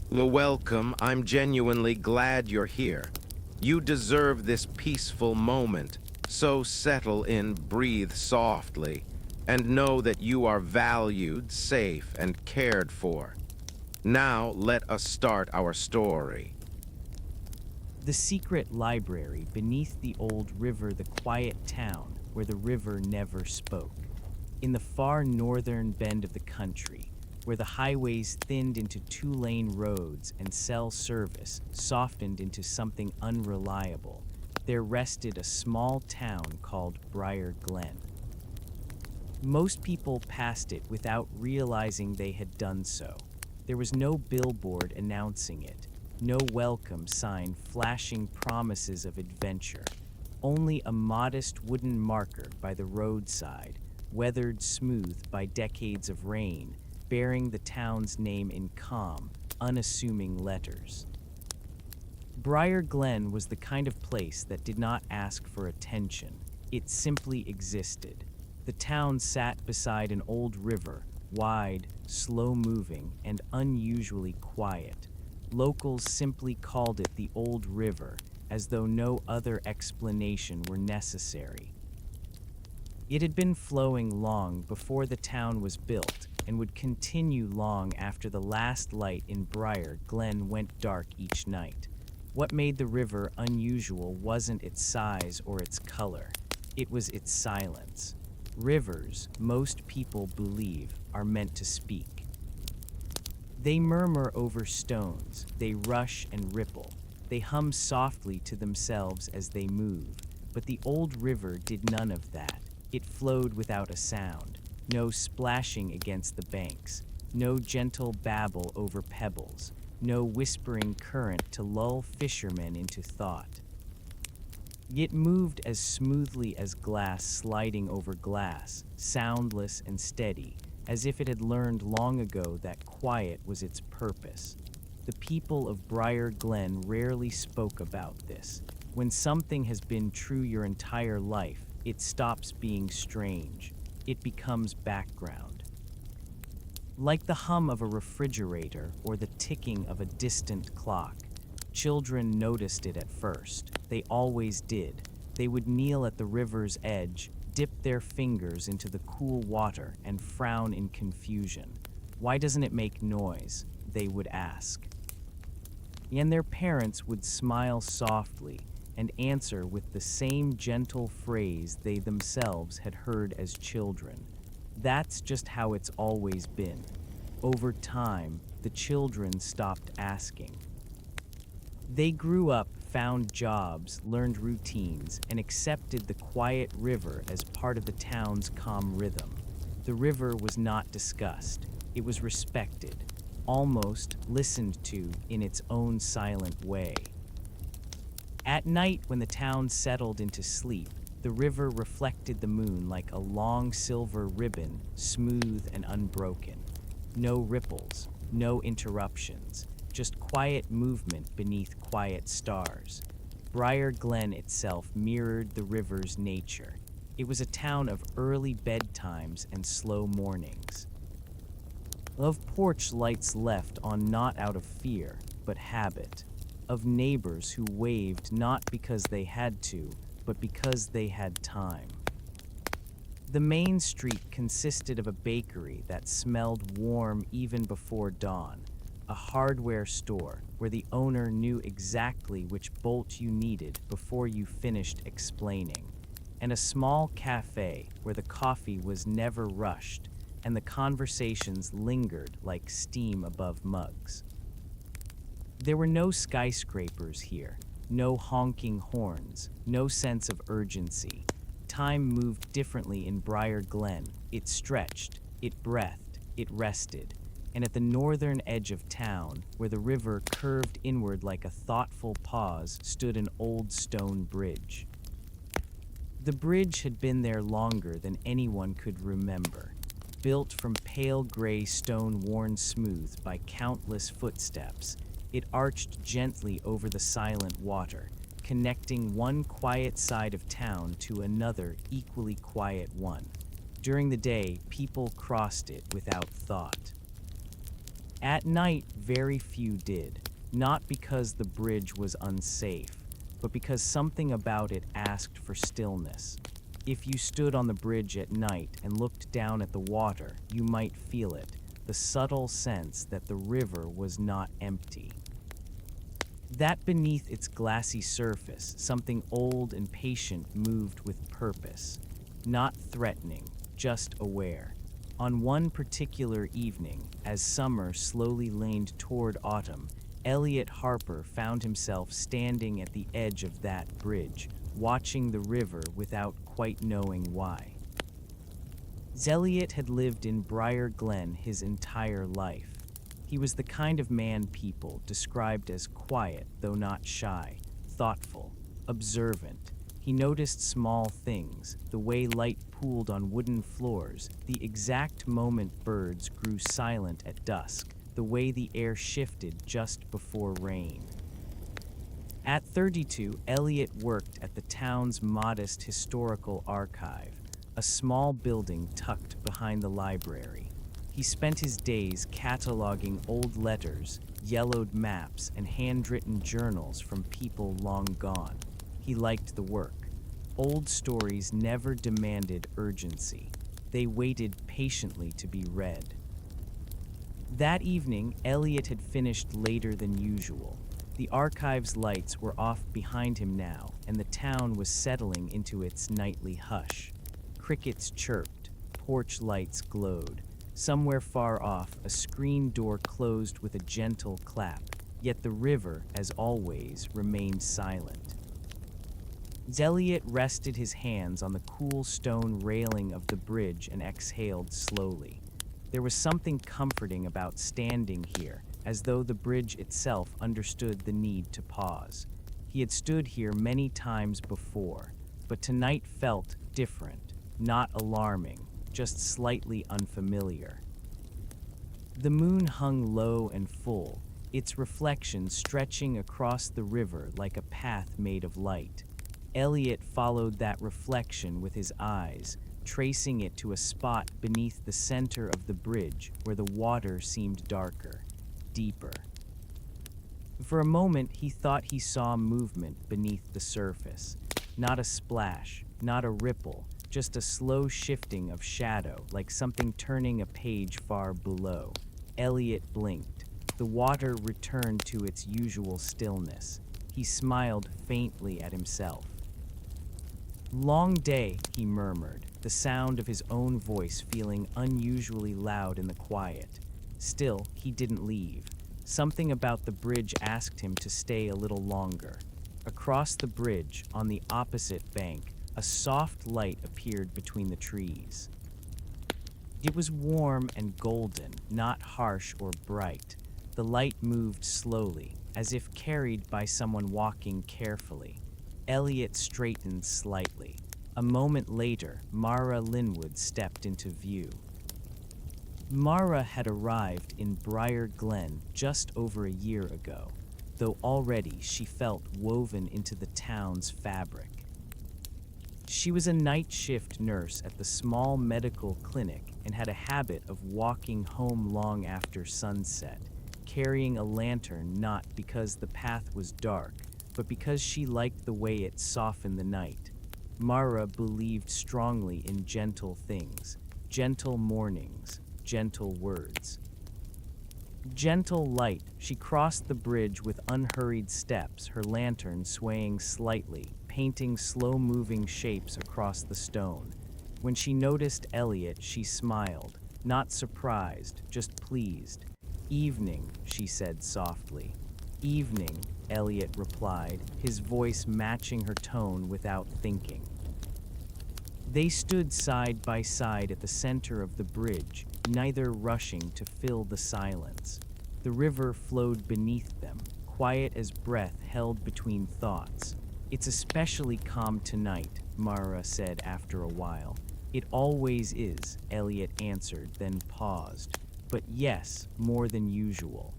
Welcome. I'm genuinely glad you're here. You deserve this peaceful moment. So settle in, breathe softly, and know that you are valued, safe, and cared for. Now let us start our story. The secret library beneath the old river, the quiet town where the river never spoke. In the far northern bend of the country, where the highways thinned into two-lane roads and cell service softened into something unreliable, there rested a small town called Briar Glen. Most people passed it without realizing they had done so. There was no billboard announcing it, no welcome sign flashing promises of adventure, only a modest wooden marker by the roadside, weathered smooth by decades of rain, bearing the town's name in calm, unassuming letters. Briar Glen was the kind of place that did not ask for attention. It simply existed. The town sat beside an old river, wide, slow-moving, and unusually quiet. Locals simply called it the Old River, as though no other explanation were necessary. It had been flowing long before the town was built, and would continue long after the last light in Briar Glen went dark each night. What made the river unusual wasn't its size or its color. It was its silence. Rivers, most people believe, are meant to speak. They murmur over stones, they rush and ripple, they hum softly to themselves as they move. But the old river did none of that. It flowed without a sound, no splashing against the banks, no gentle babble over pebbles, no whispering current to lull fishermen into thought. It moved as smoothly as glass sliding over glass, soundless and steady, as if it had learned long ago that quiet was its purpose. The people of Briar Glen rarely spoke about this. When something has been true your entire life, it stops being strange. It becomes background. Like the hum of a refrigerator or the ticking of a distant clock, children noticed it at first. They always did. They would kneel at the river's edge, dip their fingers into the cool water, and frown in confusion. "Why doesn't it make noise?" they would ask. And their parents would smile softly and answer with the same gentle phrase they themselves had heard as children. That's just how it's always been. Over time, the children stopped asking. They grew up, found jobs, learned routines, and accepted the quiet river as part of the town's calm rhythm. The river was not discussed. It was respected, almost listened to in its own silent way. At night, when the town settled into sleep, the river reflected the moon like a long silver ribbon, smooth and unbroken. No ripples, no interruptions, just quiet movement beneath quiet stars. Briar Glen itself mirrored the river's nature. It was a town of early bedtimes and slow mornings. Of porch lights left on not out of fear, but habit. Of neighbors who waved not because they had to, but because they had time. The main street consisted of a bakery that smelled warm even before dawn, a hardware store where the owner knew exactly which bolt you needed before you finished explaining, and a small cafe where the coffee was never rushed and the conversations lingered like steam above mugs. There were no skyscrapers here, no honking horns, no sense of urgency. Time moved differently in Briar Glen. It stretched, it breathed, it rested. And at the northern edge of town, where the river curved inward like a thoughtful pause, stood an old stone bridge. The bridge had been there longer than anyone could remember. Built from pale gray stone worn smooth by countless footsteps, it arched gently over the silent water, connecting one quiet side of town to another equally quiet one. During the day, people crossed it without thought. At night, very few did, not because the bridge was unsafe, but because something about it asked for stillness. If you stood on the bridge at night and looked down at the water, you might feel it, the subtle sense that the river was not empty. That beneath its glassy surface, something old and patient moved with purpose, not threatening, just aware. On one particular evening, as summer slowly leaned toward autumn, Elliot Harper found himself standing at the edge of that bridge, watching the river without quite knowing why. Elliot had lived in Briar Glen his entire life. He was the kind of man people described as quiet, though not shy, thoughtful, observant. He noticed small things, the way light pooled on wooden floors, the exact moment birds grew silent at dusk, the way the air shifted just before rain. At 32, Elliot worked at the town's modest historical archive, a small building tucked behind the library. He spent his days cataloging old letters, yellowed maps, and handwritten journals from people long gone. He liked the work. Old stories never demanded urgency. They waited patiently to be read. That evening, Elliot had finished later than usual. The archive's lights were off behind him now, and the town was settling into its nightly hush. Crickets chirped, porch lights glowed. Somewhere far off, a screen door closed with a gentle clap, yet the river, as always, remained silent. Elliot rested his hands on the cool stone railing of the bridge and exhaled slowly. There was something comforting about standing here, as though the bridge itself understood the need to pause. He had stood here many times before, but tonight felt different, not alarming, just slightly unfamiliar. The moon hung low and full, its reflection stretching across the river like a path made of light. Elliot followed that reflection with his eyes, tracing it to a spot beneath the center of the bridge where the water seemed darker, deeper. For a moment, he thought he saw movement beneath the surface. Not a splash, not a ripple, just a slow shifting of shadow, like something turning a page far below. Elliot blinked. The water returned to its usual stillness. He smiled faintly at himself. "Long day," he murmured, the sound of his own voice feeling unusually loud in the quiet. Still, he didn't leave. Something about the bridge asked him to stay a little longer. Across the bridge, on the opposite bank, a soft light appeared between the trees. It was warm and golden, not harsh or bright. The light moved slowly, as if carried by someone walking carefully. Elliot straightened slightly. A moment later, Mara Linwood stepped into view. Mara had arrived in Briar Glen just over a year ago, though already she felt woven into the town's fabric. She was a night shift nurse at the small medical clinic and had a habit of walking home long after sunset, carrying a lantern not because the path was dark, but because she liked the way it softened the night. Mara believed strongly in gentle things, gentle mornings, gentle words. Gentle light, she crossed the bridge with unhurried steps, her lantern swaying slightly, painting slow-moving shapes across the stone. When she noticed Elliot, she smiled, not surprised, just pleased. "Evening," she said softly. "Evening," Elliot replied, his voice matching her tone without thinking. They stood side by side at the center of the bridge, neither rushing to fill the silence. The river flowed beneath them, quiet as breath held between thoughts. "It's especially calm tonight," Mara said after a while. "It always is," Elliot answered, then paused. "But yes, more than usual."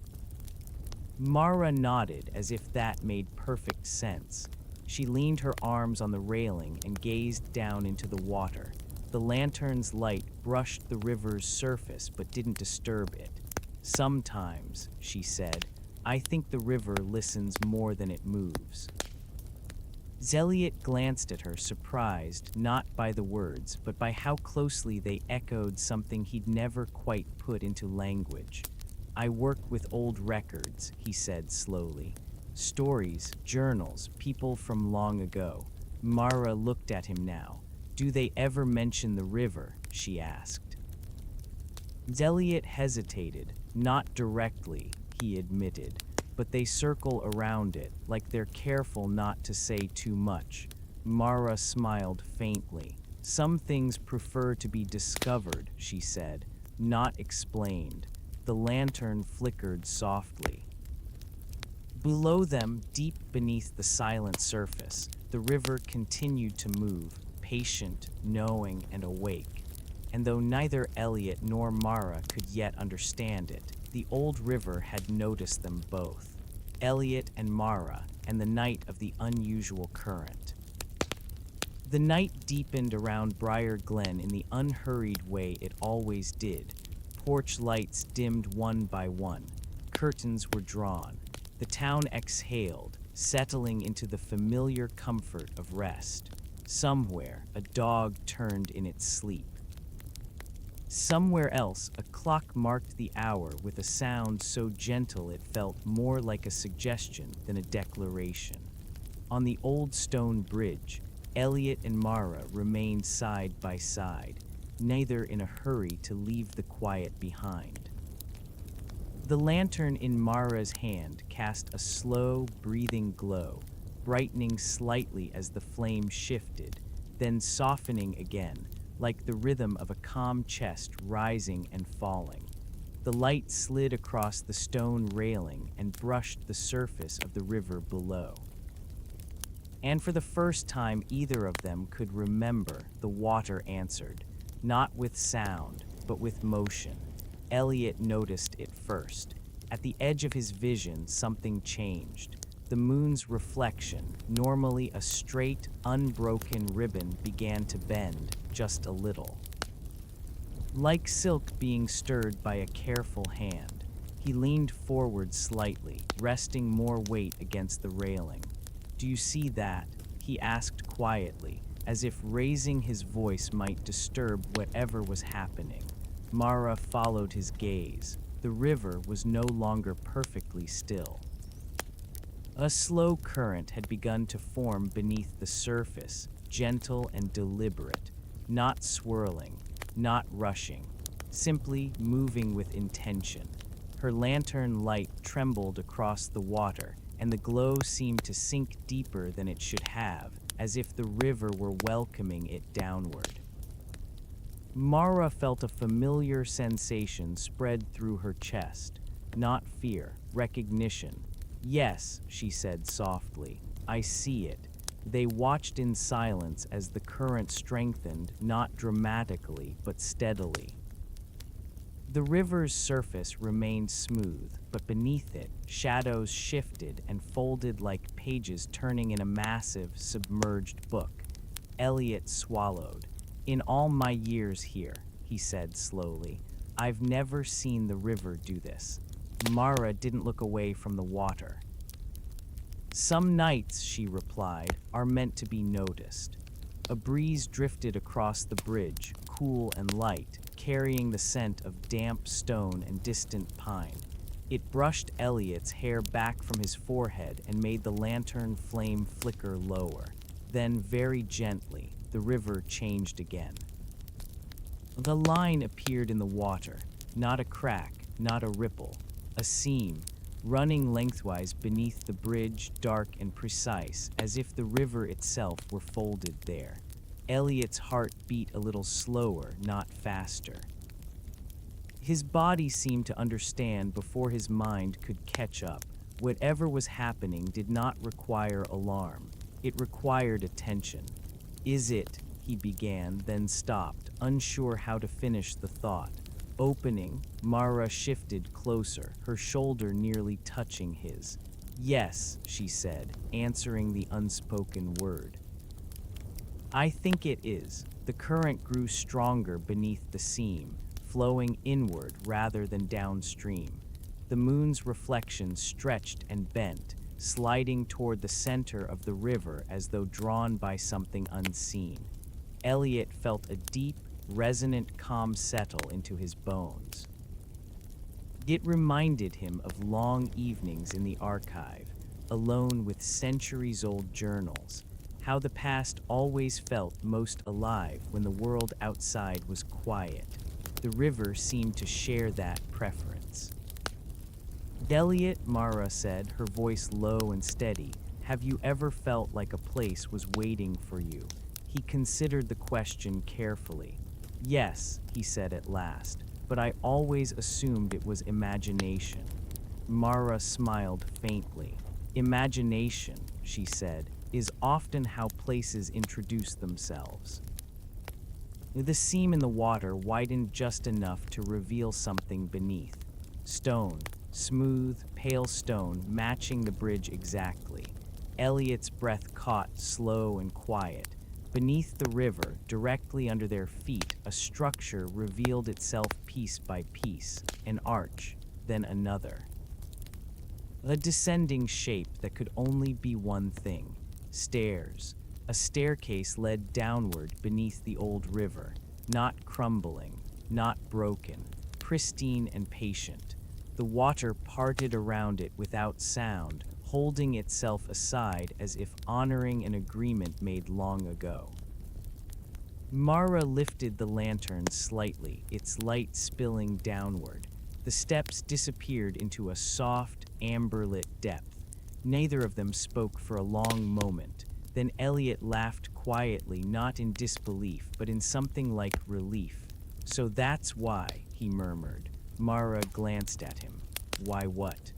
Mara nodded as if that made perfect sense. She leaned her arms on the railing and gazed down into the water. The lantern's light brushed the river's surface but didn't disturb it. Sometimes, she said, I think the river listens more than it moves. Elliot glanced at her, surprised not by the words, but by how closely they echoed something he'd never quite put into language. I work with old records, he said slowly. Stories, journals, people from long ago. Mara looked at him now. Do they ever mention the river? She asked. Elliot hesitated. Not directly, he admitted, but they circle around it, like they're careful not to say too much. Mara smiled faintly. Some things prefer to be discovered, she said, not explained. The lantern flickered softly. Below them, deep beneath the silent surface, the river continued to move, patient, knowing, and awake. And though neither Elliot nor Mara could yet understand it, the old river had noticed them both. Elliot and Mara, and the night of the unusual current. The night deepened around Briar Glen in the unhurried way it always did. Porch lights dimmed one by one. Curtains were drawn. The town exhaled, settling into the familiar comfort of rest. Somewhere, a dog turned in its sleep. Somewhere else, a clock marked the hour with a sound so gentle it felt more like a suggestion than a declaration. On the old stone bridge, Elliot and Mara remained side by side, neither in a hurry to leave the quiet behind. The lantern in Mara's hand cast a slow, breathing glow, brightening slightly as the flame shifted, then softening again, like the rhythm of a calm chest rising and falling. The light slid across the stone railing and brushed the surface of the river below. And for the first time either of them could remember, the water answered, not with sound, but with motion. Elliot noticed it first. At the edge of his vision, something changed. The moon's reflection, normally a straight, unbroken ribbon, began to bend just a little. Like silk being stirred by a careful hand, he leaned forward slightly, resting more weight against the railing. Do you see that? He asked quietly, as if raising his voice might disturb whatever was happening. Mara followed his gaze. The river was no longer perfectly still. A slow current had begun to form beneath the surface, gentle and deliberate, not swirling, not rushing, simply moving with intention. Her lantern light trembled across the water, and the glow seemed to sink deeper than it should have, as if the river were welcoming it downward. Mara felt a familiar sensation spread through her chest, not fear, recognition. Yes, she said softly, I see it. They watched in silence as the current strengthened, not dramatically, but steadily. The river's surface remained smooth, but beneath it, shadows shifted and folded like pages turning in a massive, submerged book. Elliot swallowed. In all my years here, he said slowly, I've never seen the river do this. Mara didn't look away from the water. Some nights, she replied, are meant to be noticed. A breeze drifted across the bridge, cool and light, carrying the scent of damp stone and distant pine. It brushed Elliot's hair back from his forehead and made the lantern flame flicker lower. Then, very gently, the river changed again. The line appeared in the water, not a crack, not a ripple, a seam, running lengthwise beneath the bridge, dark and precise, as if the river itself were folded there. Elliot's heart beat a little slower, not faster. His body seemed to understand before his mind could catch up. Whatever was happening did not require alarm. It required attention. Is it, he began, then stopped, unsure how to finish the thought. Opening, Mara shifted closer, her shoulder nearly touching his. Yes, she said, answering the unspoken word. I think it is. The current grew stronger beneath the seam, flowing inward rather than downstream. The moon's reflection stretched and bent, sliding toward the center of the river as though drawn by something unseen. Elliot felt a deep, resonant calm settle into his bones. It reminded him of long evenings in the archive, alone with centuries-old journals, how the past always felt most alive when the world outside was quiet. The river seemed to share that preference. "Elliot," Mara said, her voice low and steady, "have you ever felt like a place was waiting for you?" He considered the question carefully. "Yes," he said at last, "but I always assumed it was imagination." Mara smiled faintly. "Imagination," she said, "is often how places introduce themselves." The seam in the water widened just enough to reveal something beneath. Stone, smooth, pale stone, matching the bridge exactly. Elliot's breath caught, slow and quiet. Beneath the river, directly under their feet, a structure revealed itself piece by piece, an arch, then another. A descending shape that could only be one thing: stairs. A staircase led downward beneath the old river, not crumbling, not broken, pristine and patient. The water parted around it without sound, holding itself aside as if honoring an agreement made long ago. Mara lifted the lantern slightly, its light spilling downward. The steps disappeared into a soft, amber-lit depth. Neither of them spoke for a long moment. Then Elliot laughed quietly, not in disbelief, but in something like relief. "So that's why," he murmured. Mara glanced at him. "Why what?"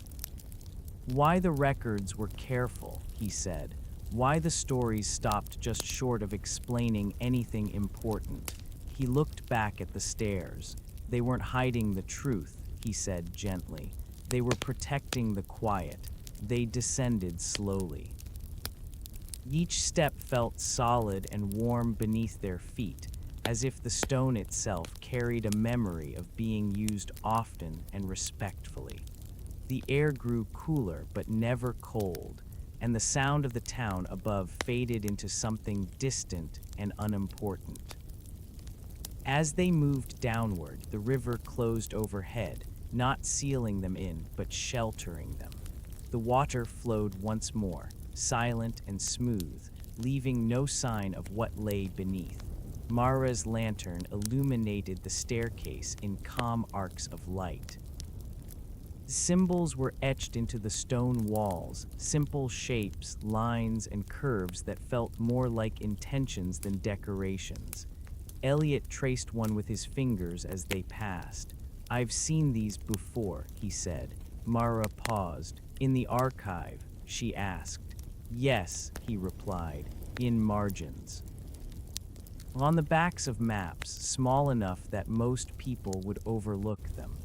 "Why the records were careful," he said. "Why the stories stopped just short of explaining anything important." He looked back at the stairs. "They weren't hiding the truth," he said gently. "They were protecting the quiet." They descended slowly. Each step felt solid and warm beneath their feet, as if the stone itself carried a memory of being used often and respectfully. The air grew cooler but never cold, and the sound of the town above faded into something distant and unimportant. As they moved downward, the river closed overhead, not sealing them in, but sheltering them. The water flowed once more, silent and smooth, leaving no sign of what lay beneath. Mara's lantern illuminated the staircase in calm arcs of light. Symbols were etched into the stone walls, simple shapes, lines, and curves that felt more like intentions than decorations. Elliot traced one with his fingers as they passed. "I've seen these before," he said. Mara paused. "In the archive?" she asked. "Yes," he replied, "in margins. On the backs of maps, small enough that most people would overlook them."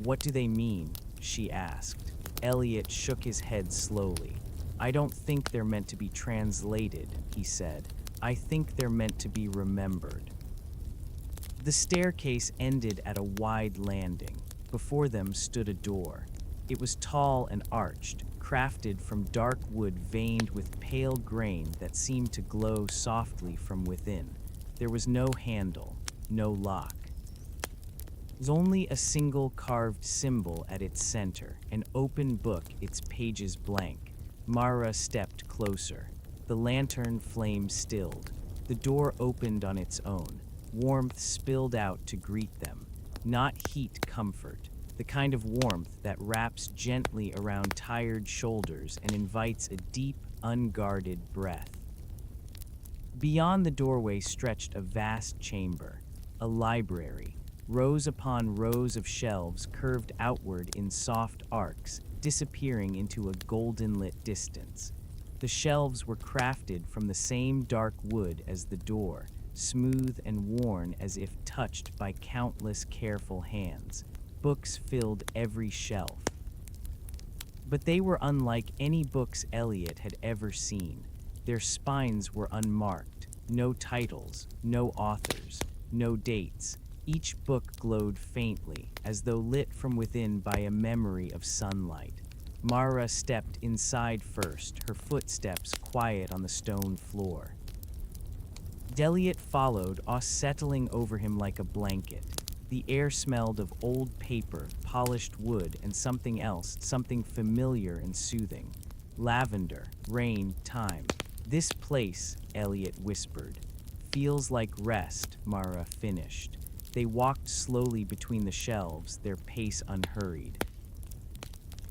"What do they mean?" she asked. Elliot shook his head slowly. "I don't think they're meant to be translated," he said. "I think they're meant to be remembered." The staircase ended at a wide landing. Before them stood a door. It was tall and arched, crafted from dark wood veined with pale grain that seemed to glow softly from within. There was no handle, no lock. There was only a single carved symbol at its center, an open book, its pages blank. Mara stepped closer. The lantern flame stilled. The door opened on its own. Warmth spilled out to greet them. Not heat comfort, the kind of warmth that wraps gently around tired shoulders and invites a deep, unguarded breath. Beyond the doorway stretched a vast chamber, a library, rows upon rows of shelves curved outward in soft arcs, disappearing into a golden-lit distance. The shelves were crafted from the same dark wood as the door, smooth and worn as if touched by countless careful hands. Books filled every shelf. But they were unlike any books Elliot had ever seen. Their spines were unmarked, no titles, no authors, no dates. Each book glowed faintly, as though lit from within by a memory of sunlight. Mara stepped inside first, her footsteps quiet on the stone floor. Elliot followed, settling over him like a blanket. The air smelled of old paper, polished wood, and something else, something familiar and soothing. Lavender, rain, time. This place, Elliot whispered. Feels like rest, Mara finished. They walked slowly between the shelves, their pace unhurried.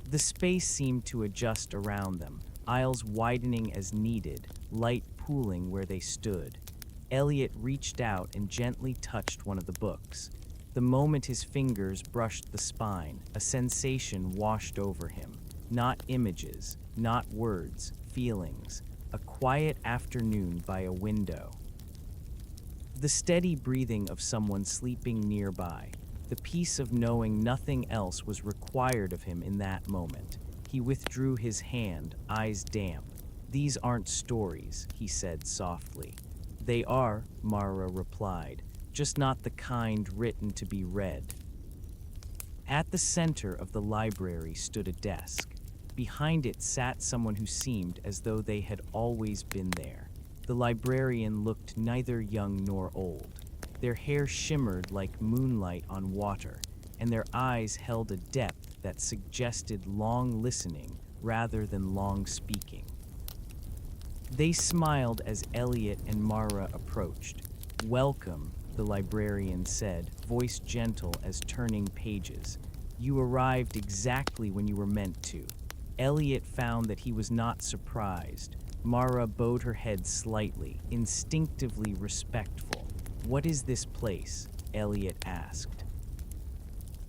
The space seemed to adjust around them, aisles widening as needed, light pooling where they stood. Elliot reached out and gently touched one of the books. The moment his fingers brushed the spine, a sensation washed over him. Not images, not words, feelings. A quiet afternoon by a window. The steady breathing of someone sleeping nearby. The peace of knowing nothing else was required of him in that moment. He withdrew his hand, eyes damp. "These aren't stories," he said softly. "They are," Mara replied, "just not the kind written to be read." At the center of the library stood a desk. Behind it sat someone who seemed as though they had always been there. The librarian looked neither young nor old. Their hair shimmered like moonlight on water, and their eyes held a depth that suggested long listening rather than long speaking. They smiled as Elliot and Mara approached. "Welcome," the librarian said, voice gentle as turning pages. "You arrived exactly when you were meant to." Elliot found that he was not surprised. Mara bowed her head slightly, instinctively respectful. "What is this place?" Elliot asked.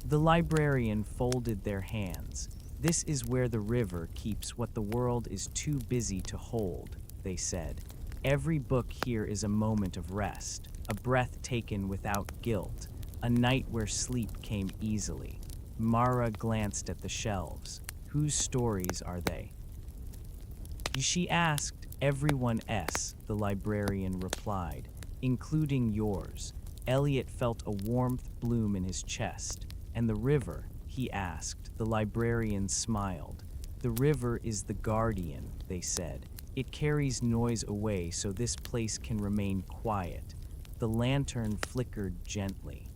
The librarian folded their hands. "This is where the river keeps what the world is too busy to hold," they said. "Every book here is a moment of rest, a breath taken without guilt, a night where sleep came easily." Mara glanced at the shelves. "Whose stories are they?" She asked. "Everyone's," the librarian replied, "including yours." Elliot felt a warmth bloom in his chest. "And the river?" he asked. The librarian smiled. "The river is the guardian," they said. "It carries noise away so this place can remain quiet." The lantern flickered gently.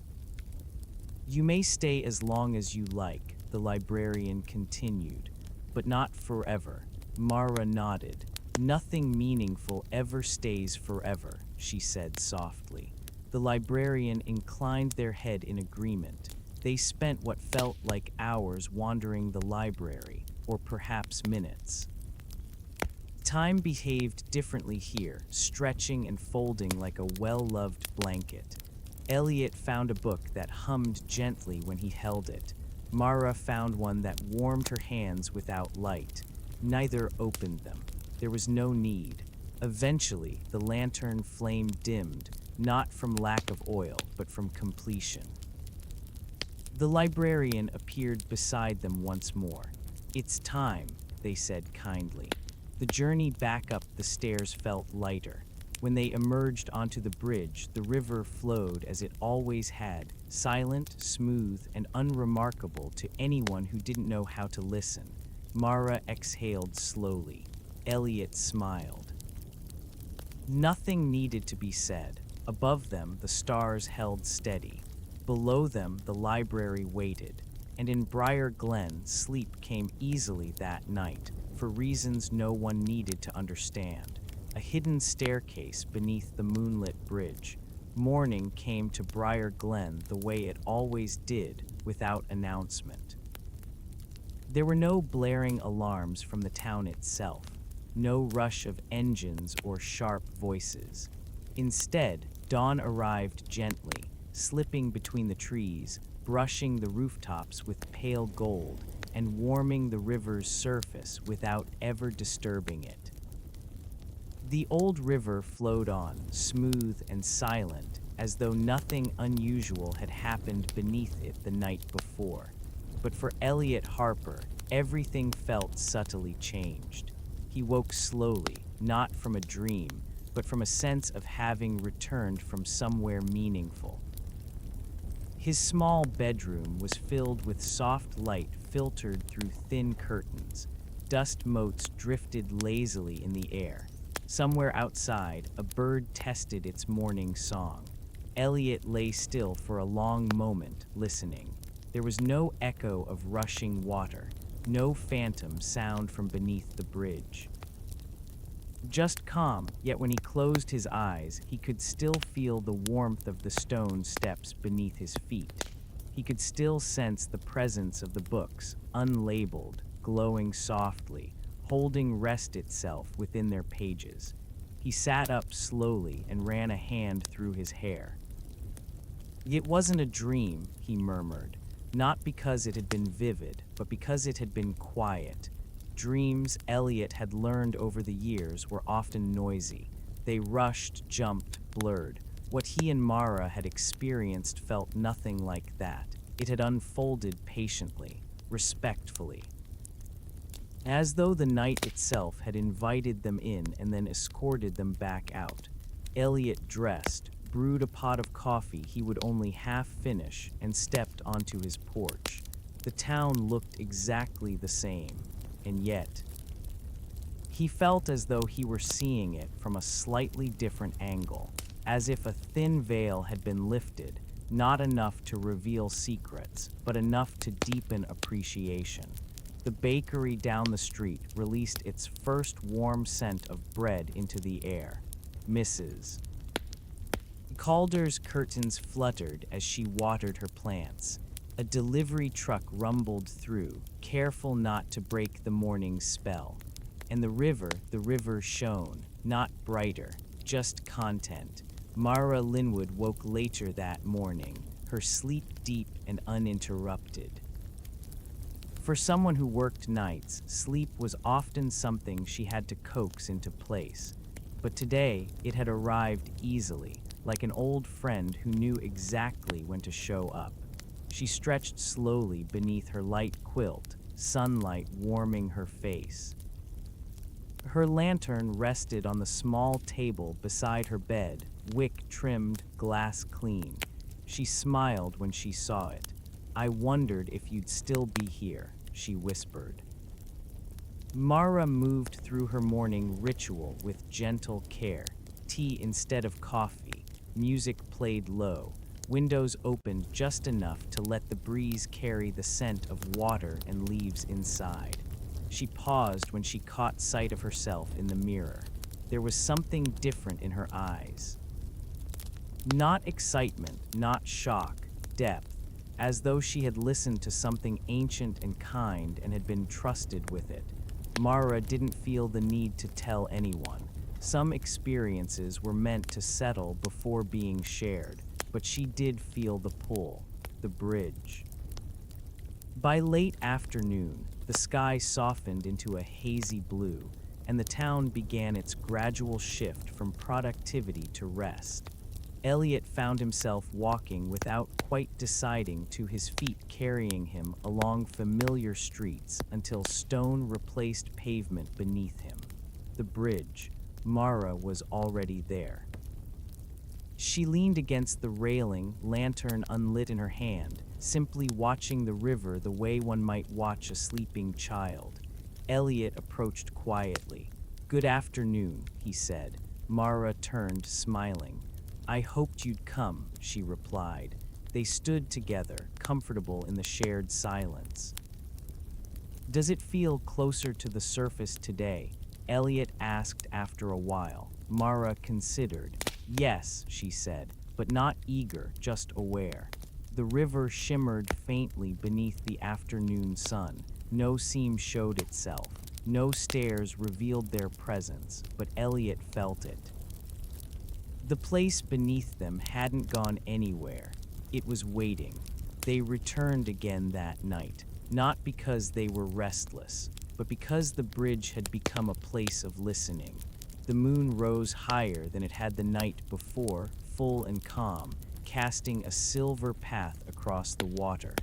"You may stay as long as you like," the librarian continued, "but not forever." Mara nodded. "Nothing meaningful ever stays forever," she said softly. The librarian inclined their head in agreement. They spent what felt like hours wandering the library, or perhaps minutes. Time behaved differently here, stretching and folding like a well-loved blanket. Elliot found a book that hummed gently when he held it. Mara found one that warmed her hands without light. Neither opened them. There was no need. Eventually, the lantern flame dimmed, not from lack of oil, but from completion. The librarian appeared beside them once more. "It's time," they said kindly. The journey back up the stairs felt lighter. When they emerged onto the bridge, the river flowed as it always had, silent, smooth, and unremarkable to anyone who didn't know how to listen. Mara exhaled slowly. Elliot smiled. Nothing needed to be said. Above them, the stars held steady. Below them, the library waited. And in Briar Glen, sleep came easily that night, for reasons no one needed to understand. A hidden staircase beneath the moonlit bridge. Morning came to Briar Glen the way it always did, without announcement. There were no blaring alarms from the town itself, no rush of engines or sharp voices. Instead, dawn arrived gently, slipping between the trees, brushing the rooftops with pale gold, and warming the river's surface without ever disturbing it. The old river flowed on, smooth and silent, as though nothing unusual had happened beneath it the night before. But for Elliot Harper, everything felt subtly changed. He woke slowly, not from a dream, but from a sense of having returned from somewhere meaningful. His small bedroom was filled with soft light filtered through thin curtains. Dust motes drifted lazily in the air. Somewhere outside, a bird tested its morning song. Elliot lay still for a long moment, listening. There was no echo of rushing water, no phantom sound from beneath the bridge. Just calm, yet when he closed his eyes, he could still feel the warmth of the stone steps beneath his feet. He could still sense the presence of the books, unlabeled, glowing softly, holding rest itself within their pages. He sat up slowly and ran a hand through his hair. It wasn't a dream, he murmured, not because it had been vivid, but because it had been quiet. Dreams, Elliot had learned over the years, were often noisy. They rushed, jumped, blurred. What he and Mara had experienced felt nothing like that. It had unfolded patiently, respectfully, as though the night itself had invited them in and then escorted them back out. Elliot dressed, brewed a pot of coffee he would only half finish, and stepped onto his porch. The town looked exactly the same, and yet he felt as though he were seeing it from a slightly different angle, as if a thin veil had been lifted, not enough to reveal secrets, but enough to deepen appreciation. The bakery down the street released its first warm scent of bread into the air. Mrs. Calder's curtains fluttered as she watered her plants. A delivery truck rumbled through, careful not to break the morning's spell. And the river shone, not brighter, just content. Mara Linwood woke later that morning, her sleep deep and uninterrupted. For someone who worked nights, sleep was often something she had to coax into place. But today, it had arrived easily, like an old friend who knew exactly when to show up. She stretched slowly beneath her light quilt, sunlight warming her face. Her lantern rested on the small table beside her bed, wick trimmed, glass clean. She smiled when she saw it. "I wondered if you'd still be here," she whispered. Mara moved through her morning ritual with gentle care. Tea instead of coffee. Music played low. Windows opened just enough to let the breeze carry the scent of water and leaves inside. She paused when she caught sight of herself in the mirror. There was something different in her eyes. Not excitement, not shock, depth, as though she had listened to something ancient and kind and had been trusted with it. Mara didn't feel the need to tell anyone. Some experiences were meant to settle before being shared, but she did feel the pull, the bridge. By late afternoon, the sky softened into a hazy blue, and the town began its gradual shift from productivity to rest. Elliot found himself walking without quite deciding, to his feet carrying him along familiar streets until stone replaced pavement beneath him. The bridge. Mara was already there. She leaned against the railing, lantern unlit in her hand, simply watching the river the way one might watch a sleeping child. Elliot approached quietly. "Good afternoon," he said. Mara turned, smiling. "I hoped you'd come," she replied. They stood together, comfortable in the shared silence. "Does it feel closer to the surface today?" Elliot asked after a while. Mara considered. "Yes," she said, but not eager, just aware. The river shimmered faintly beneath the afternoon sun. No seam showed itself. No stairs revealed their presence, but Elliot felt it. The place beneath them hadn't gone anywhere. It was waiting. They returned again that night, not because they were restless, but because the bridge had become a place of listening. The moon rose higher than it had the night before, full and calm, casting a silver path across the water.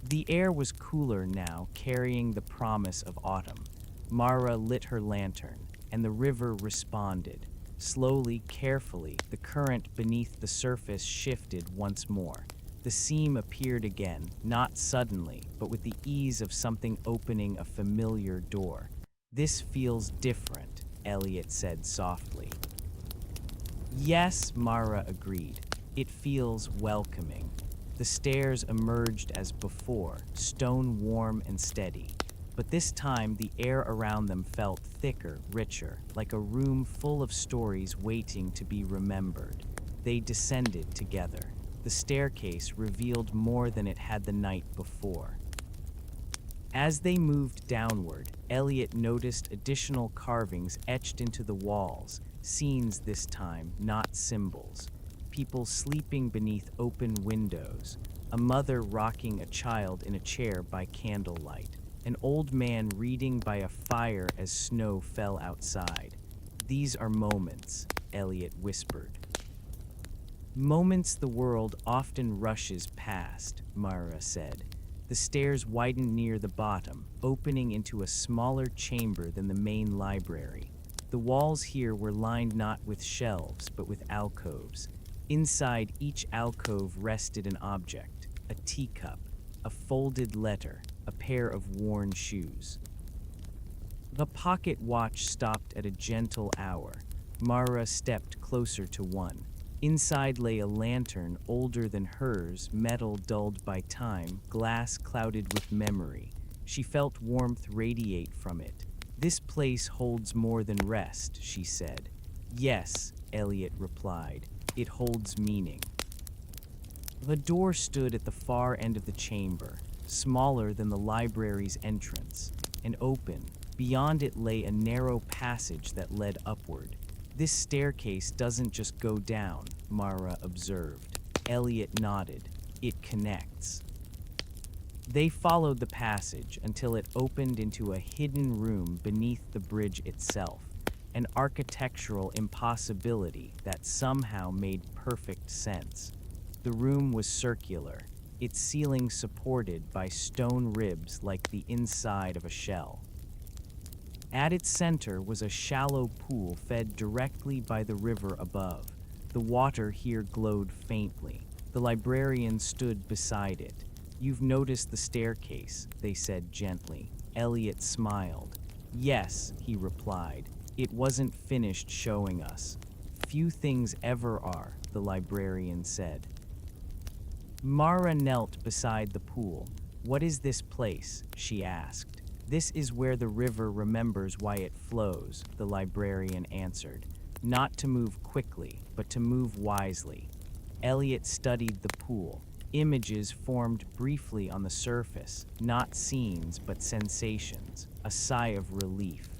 The air was cooler now, carrying the promise of autumn. Mara lit her lantern, and the river responded. Slowly, carefully, the current beneath the surface shifted once more. The seam appeared again, not suddenly, but with the ease of something opening a familiar door. "This feels different," Elliot said softly. "Yes," Mara agreed. "It feels welcoming." The stairs emerged as before, stone warm and steady. But this time the air around them felt thicker, richer, like a room full of stories waiting to be remembered. They descended together. The staircase revealed more than it had the night before. As they moved downward, Elliot noticed additional carvings etched into the walls, scenes this time, not symbols. People sleeping beneath open windows, a mother rocking a child in a chair by candlelight, an old man reading by a fire as snow fell outside. "These are moments," Elliot whispered. "Moments the world often rushes past," Mara said. The stairs widened near the bottom, opening into a smaller chamber than the main library. The walls here were lined not with shelves, but with alcoves. Inside each alcove rested an object, a teacup, a folded letter, a pair of worn shoes. The pocket watch stopped at a gentle hour. Mara stepped closer to one. Inside lay a lantern older than hers, metal dulled by time, glass clouded with memory. She felt warmth radiate from it. "This place holds more than rest," she said. "Yes," Elliot replied. "It holds meaning." The door stood at the far end of the chamber, smaller than the library's entrance, and open. Beyond it lay a narrow passage that led upward. "This staircase doesn't just go down," Mara observed. Elliot nodded. "It connects." They followed the passage until it opened into a hidden room beneath the bridge itself, an architectural impossibility that somehow made perfect sense. The room was circular, its ceiling supported by stone ribs like the inside of a shell. At its center was a shallow pool fed directly by the river above. The water here glowed faintly. The librarian stood beside it. "You've noticed the staircase," they said gently. Elliot smiled. "Yes," he replied. "It wasn't finished showing us." "Few things ever are," the librarian said. Mara knelt beside the pool. "What is this place?" she asked. "This is where the river remembers why it flows," the librarian answered. "Not to move quickly, but to move wisely." Elliot studied the pool. Images formed briefly on the surface, not scenes but sensations, a sigh of relief.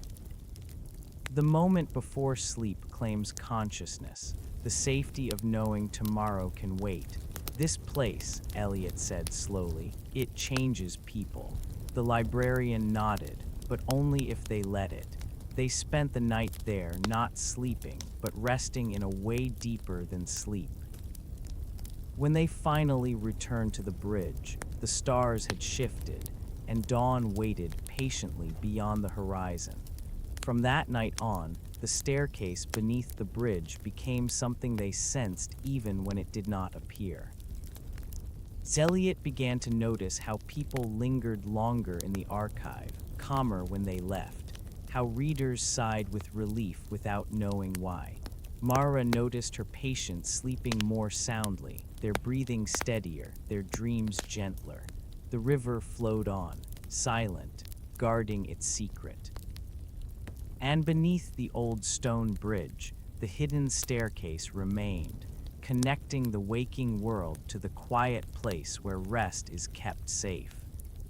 The moment before sleep claims consciousness, the safety of knowing tomorrow can wait. "This place," Elliot said slowly, "it changes people." The librarian nodded, but only if they let it. They spent the night there, not sleeping, but resting in a way deeper than sleep. When they finally returned to the bridge, the stars had shifted, and dawn waited patiently beyond the horizon. From that night on, the staircase beneath the bridge became something they sensed even when it did not appear. Elliot began to notice how people lingered longer in the archive, calmer when they left, how readers sighed with relief without knowing why. Mara noticed her patients sleeping more soundly, their breathing steadier, their dreams gentler. The river flowed on, silent, guarding its secret. And beneath the old stone bridge, the hidden staircase remained, connecting the waking world to the quiet place where rest is kept safe.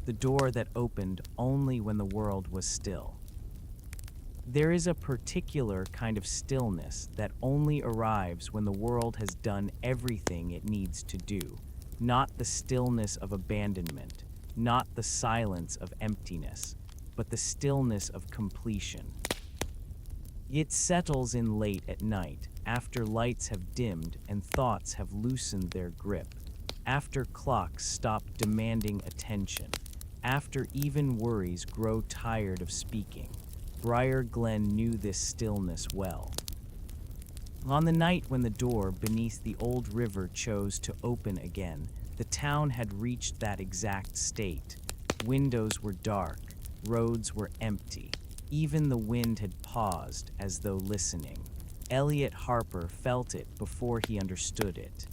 The door that opened only when the world was still. There is a particular kind of stillness that only arrives when the world has done everything it needs to do. Not the stillness of abandonment, not the silence of emptiness, but the stillness of completion. It settles in late at night, after lights have dimmed and thoughts have loosened their grip, after clocks stop demanding attention, after even worries grow tired of speaking. Briar Glen knew this stillness well. On the night when the door beneath the old river chose to open again, the The town had reached that exact state. Windows were dark, roads were empty. Even the wind had paused, as though listening. Elliot Harper felt it before he understood it.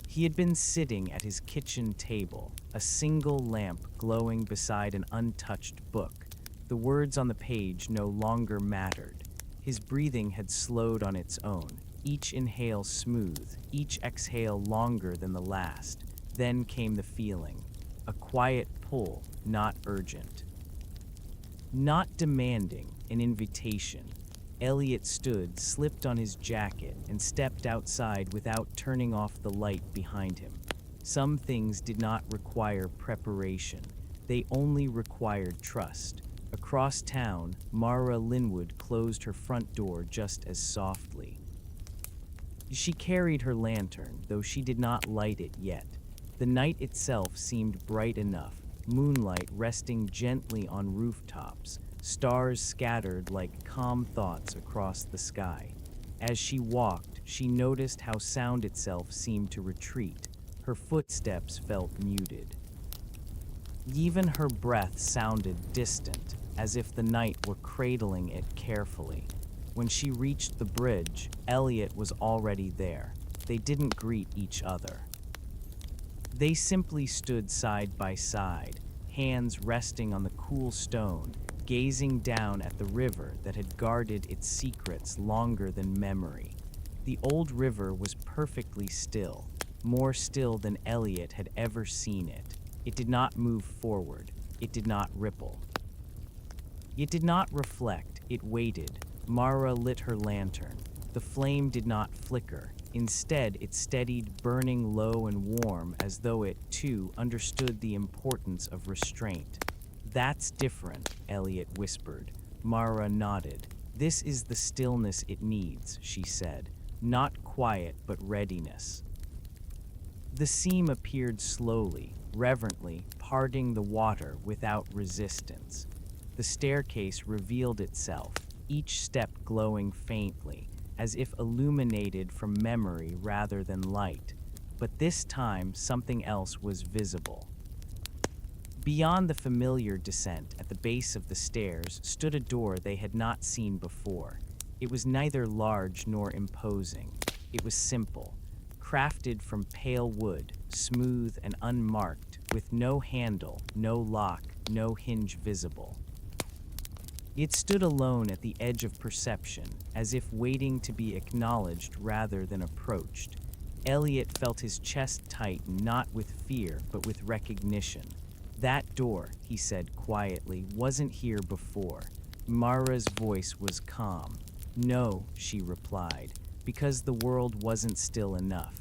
He had been sitting at his kitchen table, a single lamp glowing beside an untouched book. The words on the page no longer mattered. His breathing had slowed on its own, each inhale smooth, each exhale longer than the last. Then came the feeling, a quiet pull, not urgent. Not demanding, an invitation. Elliot stood, slipped on his jacket, and stepped outside without turning off the light behind him. Some things did not require preparation. They only required trust. Across town, Mara Linwood closed her front door just as softly. She carried her lantern, though she did not light it yet. The night itself seemed bright enough, moonlight resting gently on rooftops, stars scattered like calm thoughts across the sky. As she walked, she noticed how sound itself seemed to retreat. Her footsteps felt muted. Even her breath sounded distant, as if the night were cradling it carefully. When she reached the bridge, Elliot was already there. They didn't greet each other. They simply stood side by side, hands resting on the cool stone, gazing down at the river that had guarded its secrets longer than memory. The old river was perfectly still, more still than Elliot had ever seen it. It did not move forward. It did not ripple. It did not reflect. It waited. Mara lit her lantern. The flame did not flicker. Instead, it steadied, burning low and warm, as though it, too, understood the importance of restraint. "That's different," Elliot whispered. Mara nodded. "This is the stillness it needs," she said. "Not quiet, but readiness." The seam appeared slowly, reverently, parting the water without resistance. The staircase revealed itself, each step glowing faintly, as if illuminated from memory rather than light. But this time, something else was visible. Beyond the familiar descent, at the base of the stairs, stood a door they had not seen before. It was neither large nor imposing. It was simple, crafted from pale wood, smooth and unmarked, with no handle, no lock, no hinge visible. It stood alone at the edge of perception, as if waiting to be acknowledged rather than approached. Elliot felt his chest tighten, not with fear, but with recognition. "That door," he said quietly, "wasn't here before." Mara's voice was calm. "No," she replied, "because the world wasn't still enough."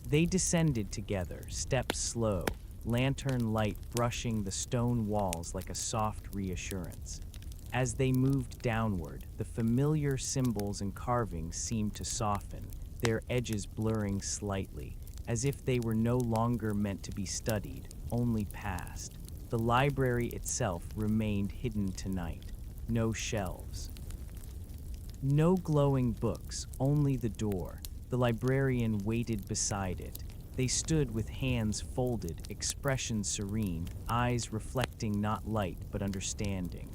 They descended together, steps slow, lantern light brushing the stone walls like a soft reassurance. As they moved downward, the familiar symbols and carvings seemed to soften, their edges blurring slightly, as if they were no longer meant to be studied, only passed. The library itself remained hidden tonight. No shelves. No glowing books, only the door. The librarian waited beside it. They stood with hands folded, expression serene, eyes reflecting not light but understanding.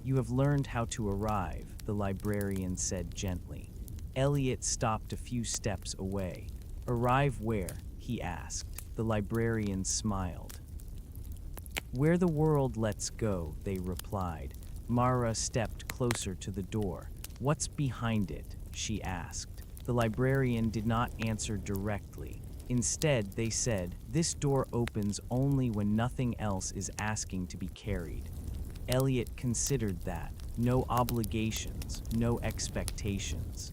"You have learned how to arrive," the librarian said gently. Elliot stopped a few steps away. "Arrive where?" he asked. The librarian smiled. "Where the world lets go," they replied. Mara stepped closer to the door. "What's behind it?" she asked. The librarian did not answer directly. Instead, they said, "This door opens only when nothing else is asking to be carried." Elliot considered that. No obligations, no expectations.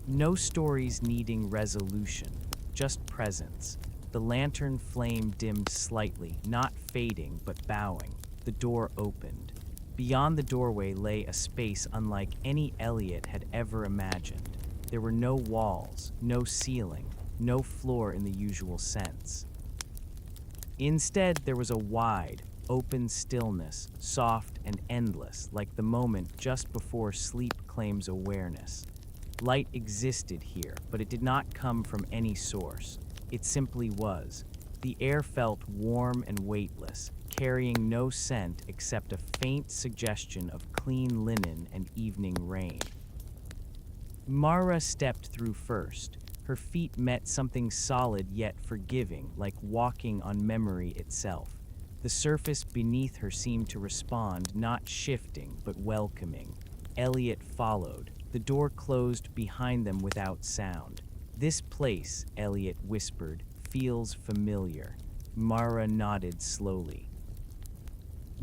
No stories needing resolution, just presence. The lantern flame dimmed slightly, not fading but bowing. The door opened. Beyond the doorway lay a space unlike any Elliot had ever imagined. There were no walls, no ceiling, no floor in the usual sense. Instead, there was a wide, open stillness, soft and endless, like the moment just before sleep claims awareness. Light existed here, but it did not come from any source. It simply was. The air felt warm and weightless, carrying no scent except a faint suggestion of clean linen and evening rain. Mara stepped through first. Her feet met something solid yet forgiving, like walking on memory itself. The surface beneath her seemed to respond, not shifting, but welcoming. Elliot followed. The door closed behind them without sound. "This place," Elliot whispered, "feels familiar." Mara nodded slowly.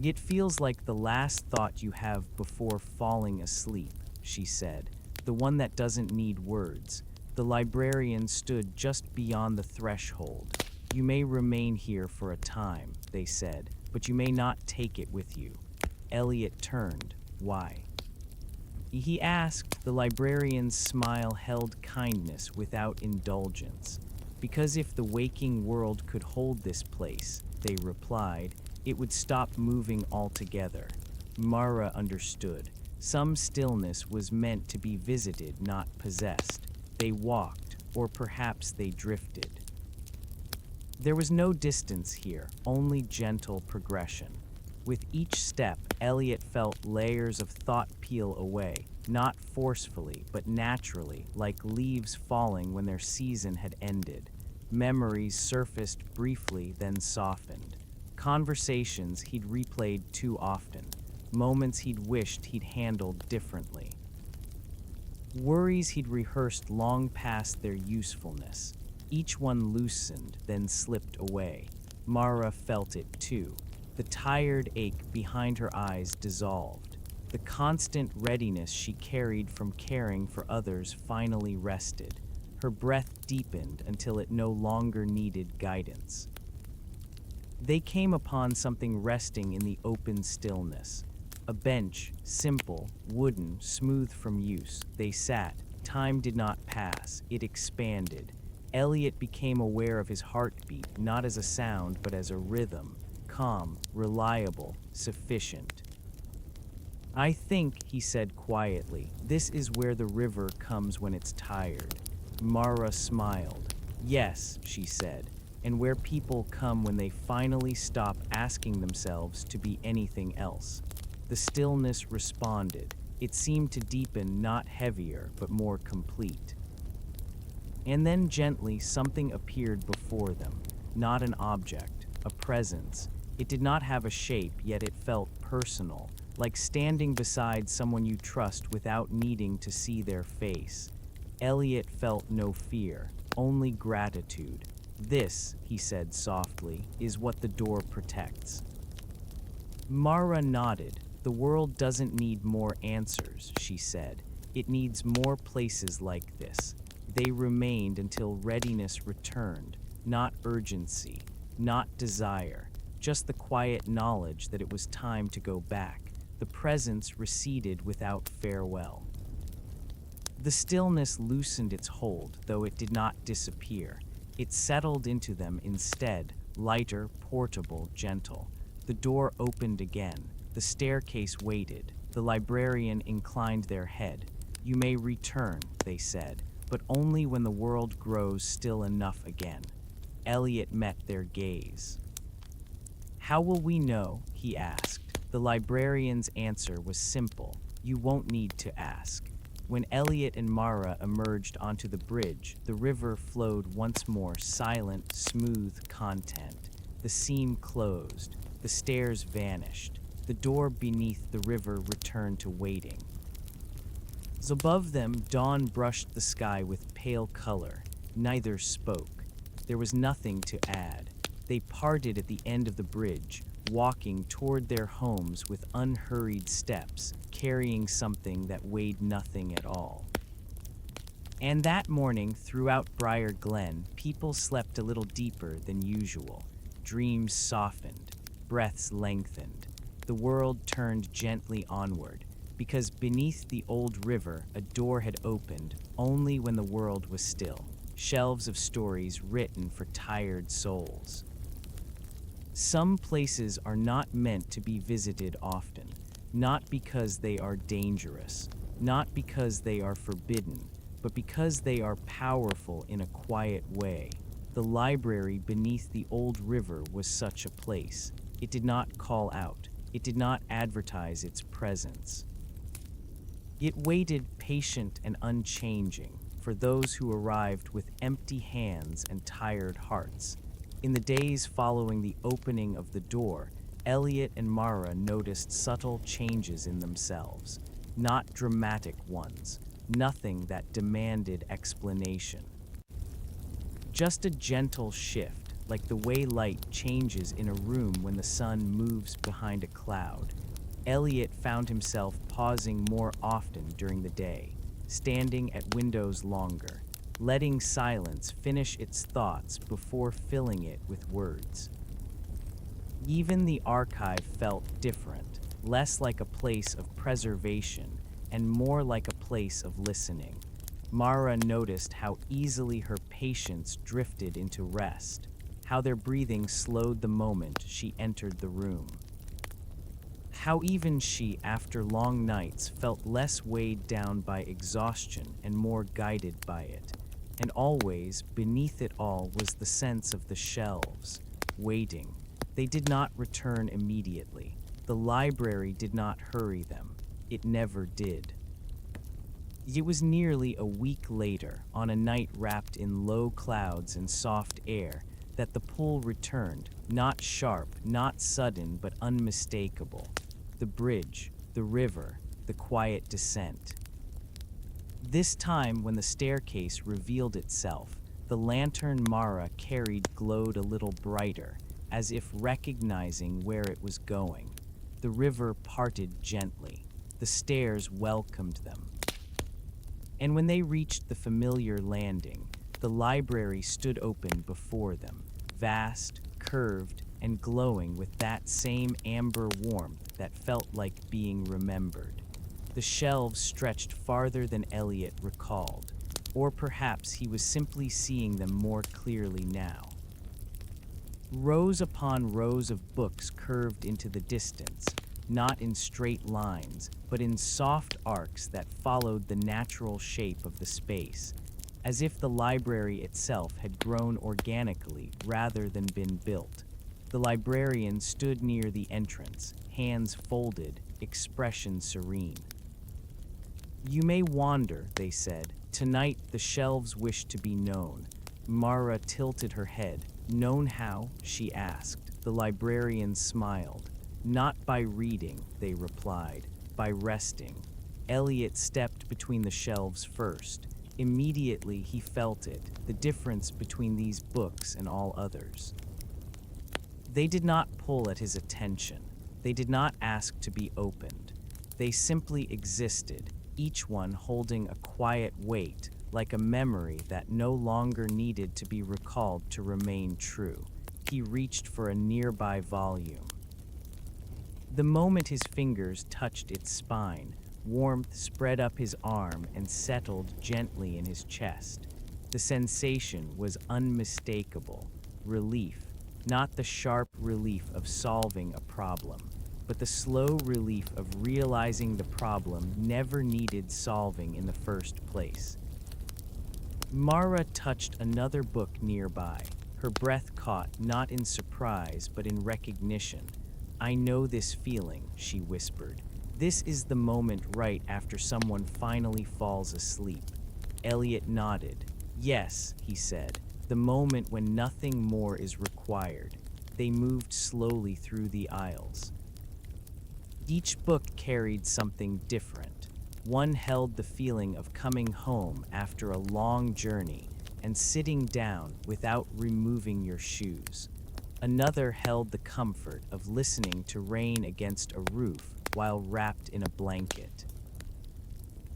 "It feels like the last thought you have before falling asleep," she said. "The one that doesn't need words." The librarian stood just beyond the threshold. "You may remain here for a time," they said, "but you may not take it with you." Elliot turned. "Why?" he asked. The librarian's smile held kindness without indulgence. "Because if the waking world could hold this place," they replied, "it would stop moving altogether." Mara understood. Some stillness was meant to be visited, not possessed. They walked, or perhaps they drifted. There was no distance here, only gentle progression. With each step, Elliot felt layers of thought peel away, not forcefully, but naturally, like leaves falling when their season had ended. Memories surfaced briefly, then softened. Conversations he'd replayed too often. Moments he'd wished he'd handled differently. Worries he'd rehearsed long past their usefulness. Each one loosened, then slipped away. Mara felt it too. The tired ache behind her eyes dissolved. The constant readiness she carried from caring for others finally rested. Her breath deepened until it no longer needed guidance. They came upon something resting in the open stillness. A bench, simple, wooden, smooth from use. They sat. Time did not pass. It expanded. Elliot became aware of his heartbeat, not as a sound, but as a rhythm. Calm, reliable, sufficient. "I think," he said quietly, "this is where the river comes when it's tired." Mara smiled. "Yes," she said, "and where people come when they finally stop asking themselves to be anything else." The stillness responded. It seemed to deepen, not heavier, but more complete. And then gently something appeared before them. Not an object, a presence. It did not have a shape, yet it felt personal, like standing beside someone you trust without needing to see their face. Elliot felt no fear, only gratitude. "This," he said softly, "is what the door protects." Mara nodded. "The world doesn't need more answers," she said. "It needs more places like this." They remained until readiness returned, not urgency, not desire, just the quiet knowledge that it was time to go back. The presence receded without farewell. The stillness loosened its hold, though it did not disappear. It settled into them instead, lighter, portable, gentle. The door opened again. The staircase waited. The librarian inclined their head. "You may return," they said, "but only when the world grows still enough again." Elliot met their gaze. "How will we know?" he asked. The librarian's answer was simple. "You won't need to ask." When Elliot and Mara emerged onto the bridge, the river flowed once more, silent, smooth content. The seam closed. The stairs vanished. The door beneath the river returned to waiting. Above them, dawn brushed the sky with pale color. Neither spoke. There was nothing to add. They parted at the end of the bridge, walking toward their homes with unhurried steps, carrying something that weighed nothing at all. And that morning, throughout Briar Glen, people slept a little deeper than usual. Dreams softened, breaths lengthened. The world turned gently onward, because beneath the old river, a door had opened only when the world was still. Shelves of stories written for tired souls. Some places are not meant to be visited often, not because they are dangerous, not because they are forbidden, but because they are powerful in a quiet way. The library beneath the old river was such a place. It did not call out. It did not advertise its presence. It waited patient and unchanging for those who arrived with empty hands and tired hearts. In the days following the opening of the door, Elliot and Mara noticed subtle changes in themselves, not dramatic ones, nothing that demanded explanation. Just a gentle shift, like the way light changes in a room when the sun moves behind a cloud. Elliot found himself pausing more often during the day, standing at windows longer, letting silence finish its thoughts before filling it with words. Even the archive felt different, less like a place of preservation and more like a place of listening. Mara noticed how easily her patients drifted into rest, how their breathing slowed the moment she entered the room. How even she, after long nights, felt less weighed down by exhaustion and more guided by it. And always, beneath it all, was the sense of the shelves, waiting. They did not return immediately. The library did not hurry them. It never did. It was nearly a week later, on a night wrapped in low clouds and soft air, that the pull returned, not sharp, not sudden, but unmistakable. The bridge, the river, the quiet descent. This time, when the staircase revealed itself, the lantern Mara carried glowed a little brighter, as if recognizing where it was going. The river parted gently. The stairs welcomed them. And when they reached the familiar landing, the library stood open before them, vast, curved, and glowing with that same amber warmth that felt like being remembered. The shelves stretched farther than Elliot recalled, or perhaps he was simply seeing them more clearly now. Rows upon rows of books curved into the distance, not in straight lines, but in soft arcs that followed the natural shape of the space, as if the library itself had grown organically rather than been built. The librarian stood near the entrance, hands folded, expression serene. "You may wander," they said. "Tonight the shelves wish to be known." Mara tilted her head. "Known how?" she asked. The librarian smiled. "Not by reading," they replied, "by resting." Elliot stepped between the shelves first. Immediately he felt it, the difference between these books and all others. They did not pull at his attention. They did not ask to be opened. They simply existed, each one holding a quiet weight, like a memory that no longer needed to be recalled to remain true. He reached for a nearby volume. The moment his fingers touched its spine, warmth spread up his arm and settled gently in his chest. The sensation was unmistakable, relief, not the sharp relief of solving a problem, but the slow relief of realizing the problem never needed solving in the first place. Mara touched another book nearby, her breath caught not in surprise but in recognition. "I know this feeling," she whispered. "This is the moment right after someone finally falls asleep." Elliot nodded. "Yes," he said, "the moment when nothing more is required." They moved slowly through the aisles. Each book carried something different. One held the feeling of coming home after a long journey and sitting down without removing your shoes. Another held the comfort of listening to rain against a roof while wrapped in a blanket.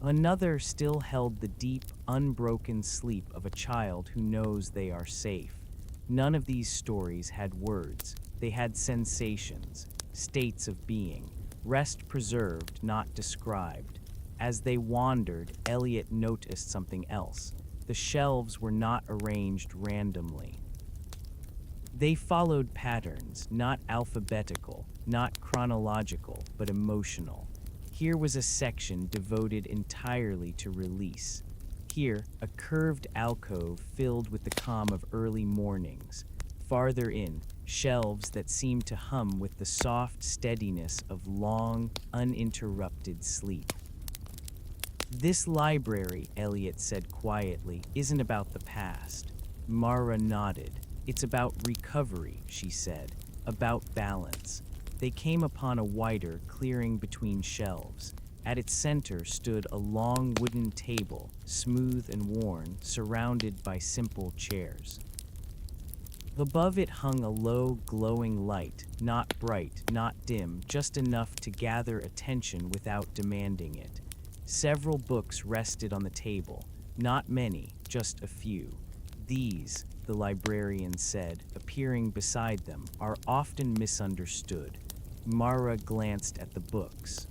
Another still held the deep, unbroken sleep of a child who knows they are safe. None of these stories had words. They had sensations, states of being, rest preserved, not described. As they wandered, Elliot noticed something else. The shelves were not arranged randomly. They followed patterns, not alphabetical, not chronological, but emotional. Here was a section devoted entirely to release. Here, a curved alcove filled with the calm of early mornings. Farther in, shelves that seemed to hum with the soft steadiness of long, uninterrupted sleep. This library, Elliot said quietly, isn't about the past. Mara nodded. It's about recovery, she said, about balance. They came upon a wider clearing between shelves. At its center stood a long wooden table, smooth and worn, surrounded by simple chairs. Above it hung a low, glowing light, not bright, not dim, just enough to gather attention without demanding it. Several books rested on the table, not many, just a few. These, the librarian said, appearing beside them, are often misunderstood. Mara glanced at the books.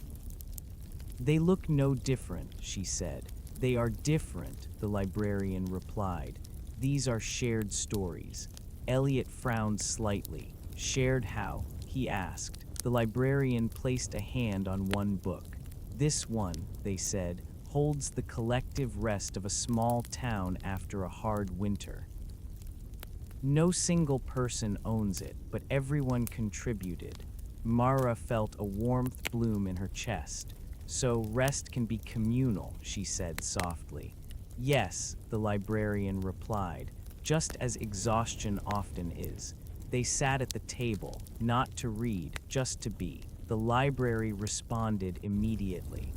They look no different, she said. They are different, the librarian replied. These are shared stories. Elliot frowned slightly. Shared how? He asked. The librarian placed a hand on one book. This one, they said, holds the collective rest of a small town after a hard winter. No single person owns it, but everyone contributed. Mara felt a warmth bloom in her chest. So rest can be communal, she said softly. Yes, the librarian replied, just as exhaustion often is. They sat at the table, not to read, just to be. The library responded immediately.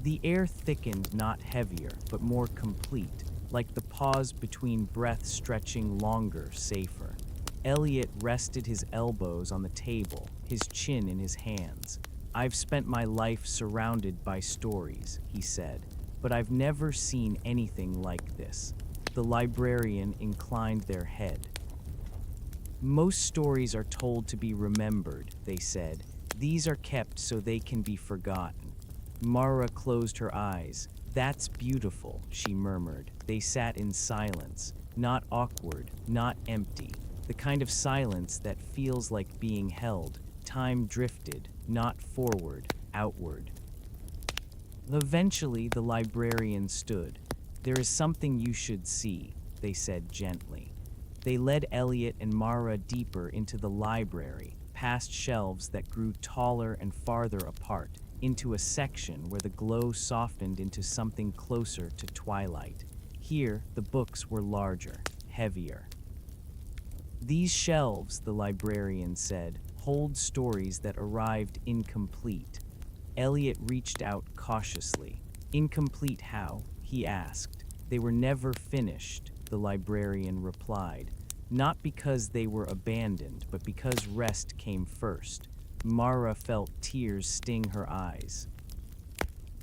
The air thickened, not heavier, but more complete, like the pause between breaths stretching longer, safer. Elliot rested his elbows on the table, his chin in his hands. I've spent my life surrounded by stories, he said, but I've never seen anything like this. The librarian inclined their head. Most stories are told to be remembered, they said. These are kept so they can be forgotten. Mara closed her eyes. That's beautiful, she murmured. They sat in silence, not awkward, not empty, the kind of silence that feels like being held. Time drifted, not forward, outward. Eventually, the librarian stood. There is something you should see, they said gently. They led Elliot and Mara deeper into the library, past shelves that grew taller and farther apart, into a section where the glow softened into something closer to twilight. Here, the books were larger, heavier. These shelves, the librarian said, hold stories that arrived incomplete. Elliot reached out cautiously. Incomplete how? He asked. They were never finished, the librarian replied. Not because they were abandoned, but because rest came first. Mara felt tears sting her eyes.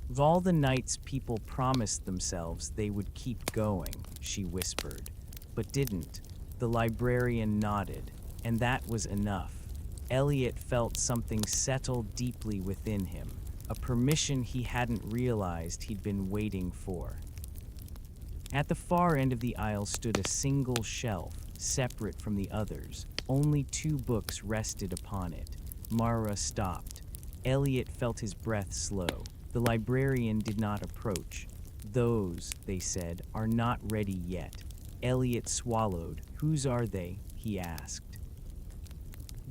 Of all the nights people promised themselves they would keep going, she whispered, but didn't. The librarian nodded, and that was enough. Elliot felt something settle deeply within him, a permission he hadn't realized he'd been waiting for. At the far end of the aisle stood a single shelf, separate from the others. Only 2 books rested upon it. Mara stopped. Elliot felt his breath slow. The librarian did not approach. Those, they said, are not ready yet. Elliot swallowed. Whose are they? He asked.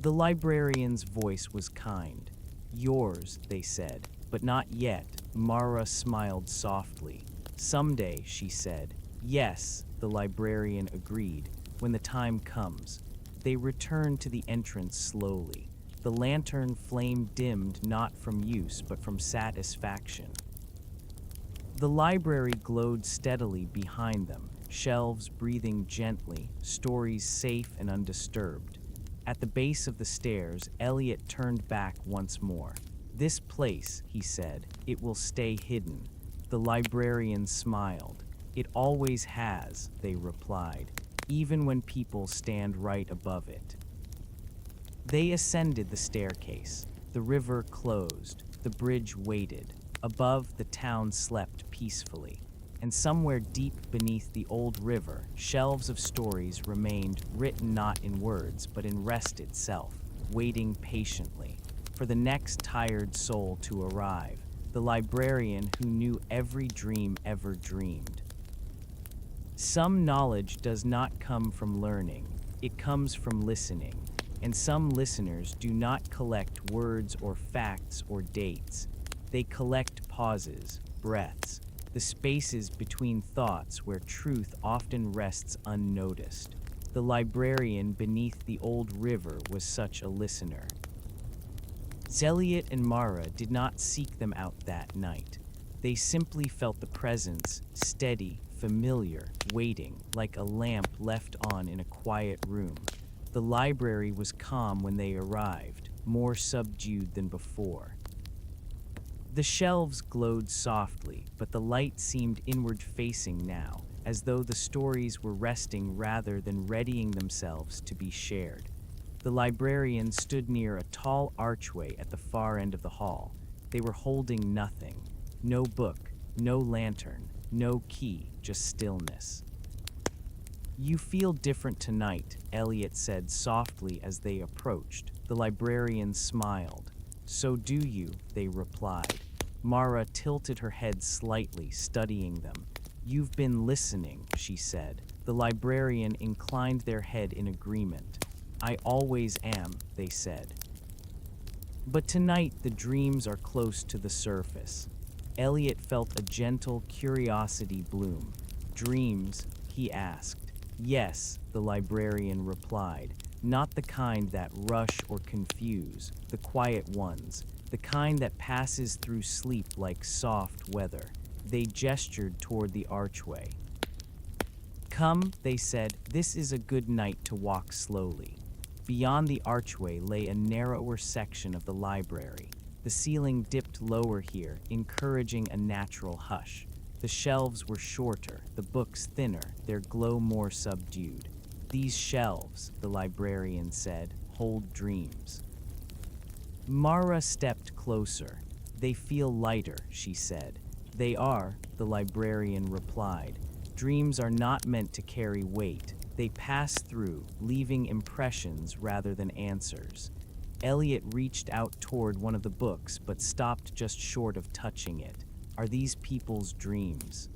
The librarian's voice was kind. Yours, they said, but not yet. Mara smiled softly. Someday, she said. Yes, the librarian agreed. When the time comes. They returned to the entrance slowly. The lantern flame dimmed not from use, but from satisfaction. The library glowed steadily behind them, shelves breathing gently, stories safe and undisturbed. At the base of the stairs, Elliot turned back once more. This place, he said, it will stay hidden. The librarian smiled. It always has, they replied, even when people stand right above it. They ascended the staircase. The river closed. The bridge waited. Above, the town slept peacefully. And somewhere deep beneath the old river, shelves of stories remained, written not in words, but in rest itself, waiting patiently for the next tired soul to arrive. the librarian who knew every dream ever dreamed. Some knowledge does not come from learning, it comes from listening, and some listeners do not collect words or facts or dates. They collect pauses, breaths, the spaces between thoughts where truth often rests unnoticed. The librarian beneath the old river was such a listener. Elliot and Mara did not seek them out that night. They simply felt the presence, steady, familiar, waiting, like a lamp left on in a quiet room. The library was calm when they arrived, more subdued than before. The shelves glowed softly, but the light seemed inward-facing now, as though the stories were resting rather than readying themselves to be shared. The librarian stood near a tall archway at the far end of the hall. They were holding nothing. No book, no lantern, no key, just stillness. "You feel different tonight," Elliot said softly as they approached. The librarian smiled. "So do you," they replied. Mara tilted her head slightly, studying them. "You've been listening," she said. The librarian inclined their head in agreement. "I always am," they said. But tonight the dreams are close to the surface. Elliot felt a gentle curiosity bloom. "Dreams?" he asked. "Yes," the librarian replied. "Not the kind that rush or confuse, the quiet ones, the kind that passes through sleep like soft weather." They gestured toward the archway. "Come," they said, "this is a good night to walk slowly." Beyond the archway lay a narrower section of the library. The ceiling dipped lower here, encouraging a natural hush. The shelves were shorter, the books thinner, their glow more subdued. "These shelves," the librarian said, "hold dreams." Mara stepped closer. "They feel lighter," she said. "They are," the librarian replied. "Dreams are not meant to carry weight. They pass through, leaving impressions rather than answers." Elliot reached out toward one of the books, but stopped just short of touching it. "Are these people's dreams?"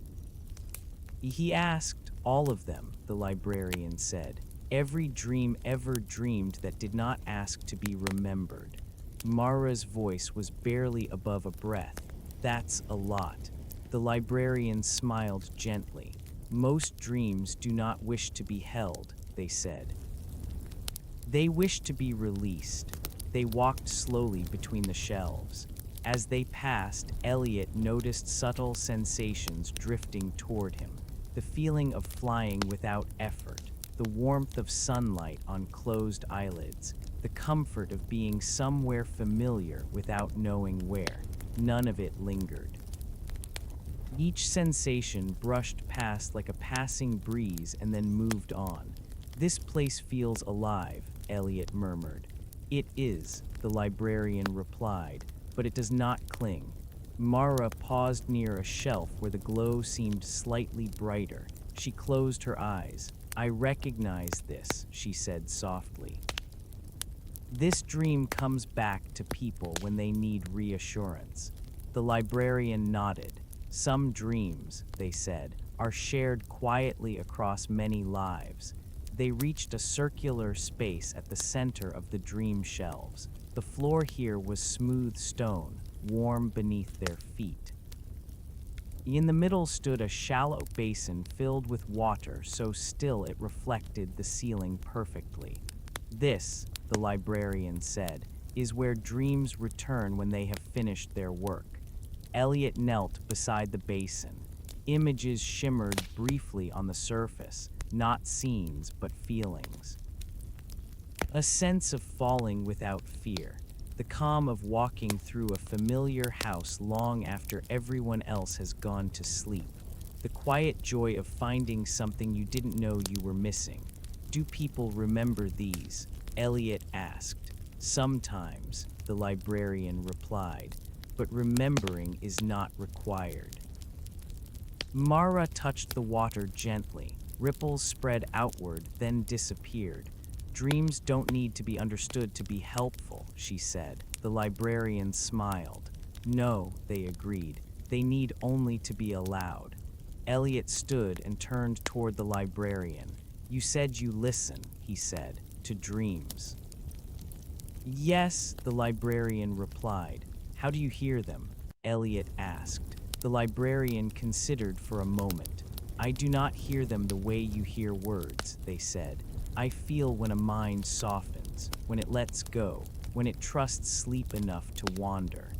He asked. "All of them," the librarian said. "Every dream ever dreamed that did not ask to be remembered." Mara's voice was barely above a breath. "That's a lot." The librarian smiled gently. "Most dreams do not wish to be held," they said. "They wish to be released." They walked slowly between the shelves. As they passed, Elliot noticed subtle sensations drifting toward him. The feeling of flying without effort, the warmth of sunlight on closed eyelids, the comfort of being somewhere familiar without knowing where. None of it lingered. Each sensation brushed past like a passing breeze and then moved on. "This place feels alive," Elliot murmured. "It is," the librarian replied, "but it does not cling." Mara paused near a shelf where the glow seemed slightly brighter. She closed her eyes. "I recognize this," she said softly. "This dream comes back to people when they need reassurance." The librarian nodded. "Some dreams," they said, "are shared quietly across many lives." They reached a circular space at the center of the dream shelves. The floor here was smooth stone, warm beneath their feet. In the middle stood a shallow basin filled with water so still it reflected the ceiling perfectly. "This," the librarian said, "is where dreams return when they have finished their work." Elliot knelt beside the basin. Images shimmered briefly on the surface, not scenes but feelings. A sense of falling without fear, the calm of walking through a familiar house long after everyone else has gone to sleep, the quiet joy of finding something you didn't know you were missing. "Do people remember these?" Elliot asked. "Sometimes," the librarian replied, "but remembering is not required." Mara touched the water gently. Ripples spread outward, then disappeared. "Dreams don't need to be understood to be helpful," she said. The librarian smiled. No, they agreed. They need only to be allowed. Elliot stood and turned toward the librarian. You said you listen, he said, to dreams. Yes, the librarian replied. How do you hear them? Elliot asked. The librarian considered for a moment. I do not hear them the way you hear words, they said. I feel when a mind softens, when it lets go, when it trusts sleep enough to wander.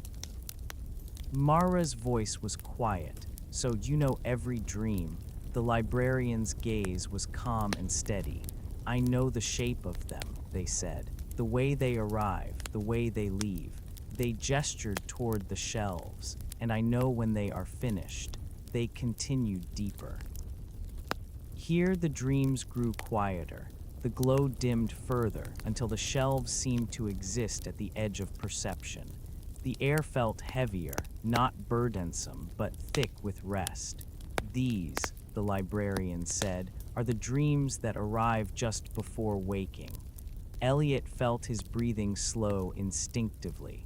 Mara's voice was quiet, so you know every dream. The librarian's gaze was calm and steady. I know the shape of them, they said. The way they arrive, the way they leave. They gestured toward the shelves, and I know when they are finished. They continued deeper. Here the dreams grew quieter. The glow dimmed further until the shelves seemed to exist at the edge of perception. The air felt heavier, not burdensome, but thick with rest. These, the librarian said, are the dreams that arrive just before waking. Elliot felt his breathing slow instinctively.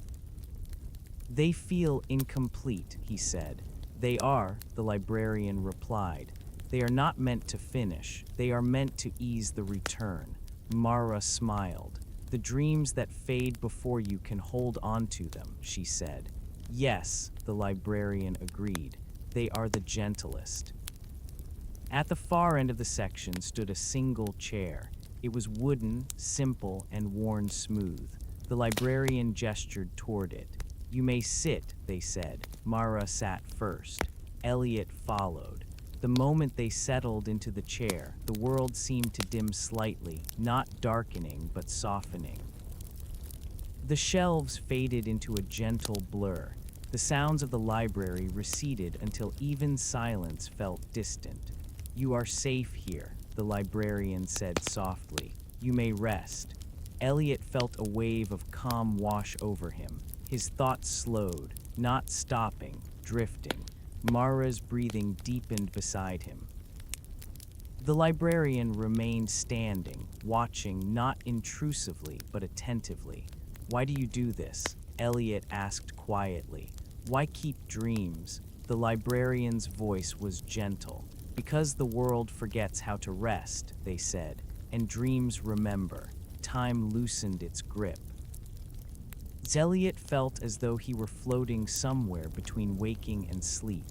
They feel incomplete, he said. They are, the librarian replied. They are not meant to finish. They are meant to ease the return. Mara smiled. The dreams that fade before you can hold on to them, she said. Yes, the librarian agreed. They are the gentlest. At the far end of the section stood a single chair. It was wooden, simple, and worn smooth. The librarian gestured toward it. You may sit, they said. Mara sat first. Elliot followed. The moment they settled into the chair, the world seemed to dim slightly, not darkening but softening. The shelves faded into a gentle blur. The sounds of the library receded until even silence felt distant. You are safe here, the librarian said softly. You may rest. Elliot felt a wave of calm wash over him. His thoughts slowed, not stopping, drifting. Mara's breathing deepened beside him. The librarian remained standing, watching not intrusively but attentively. Why do you do this? Elliot asked quietly. Why keep dreams? The librarian's voice was gentle. Because the world forgets how to rest, they said, and dreams remember. Time loosened its grip. Elliot felt as though he were floating somewhere between waking and sleep.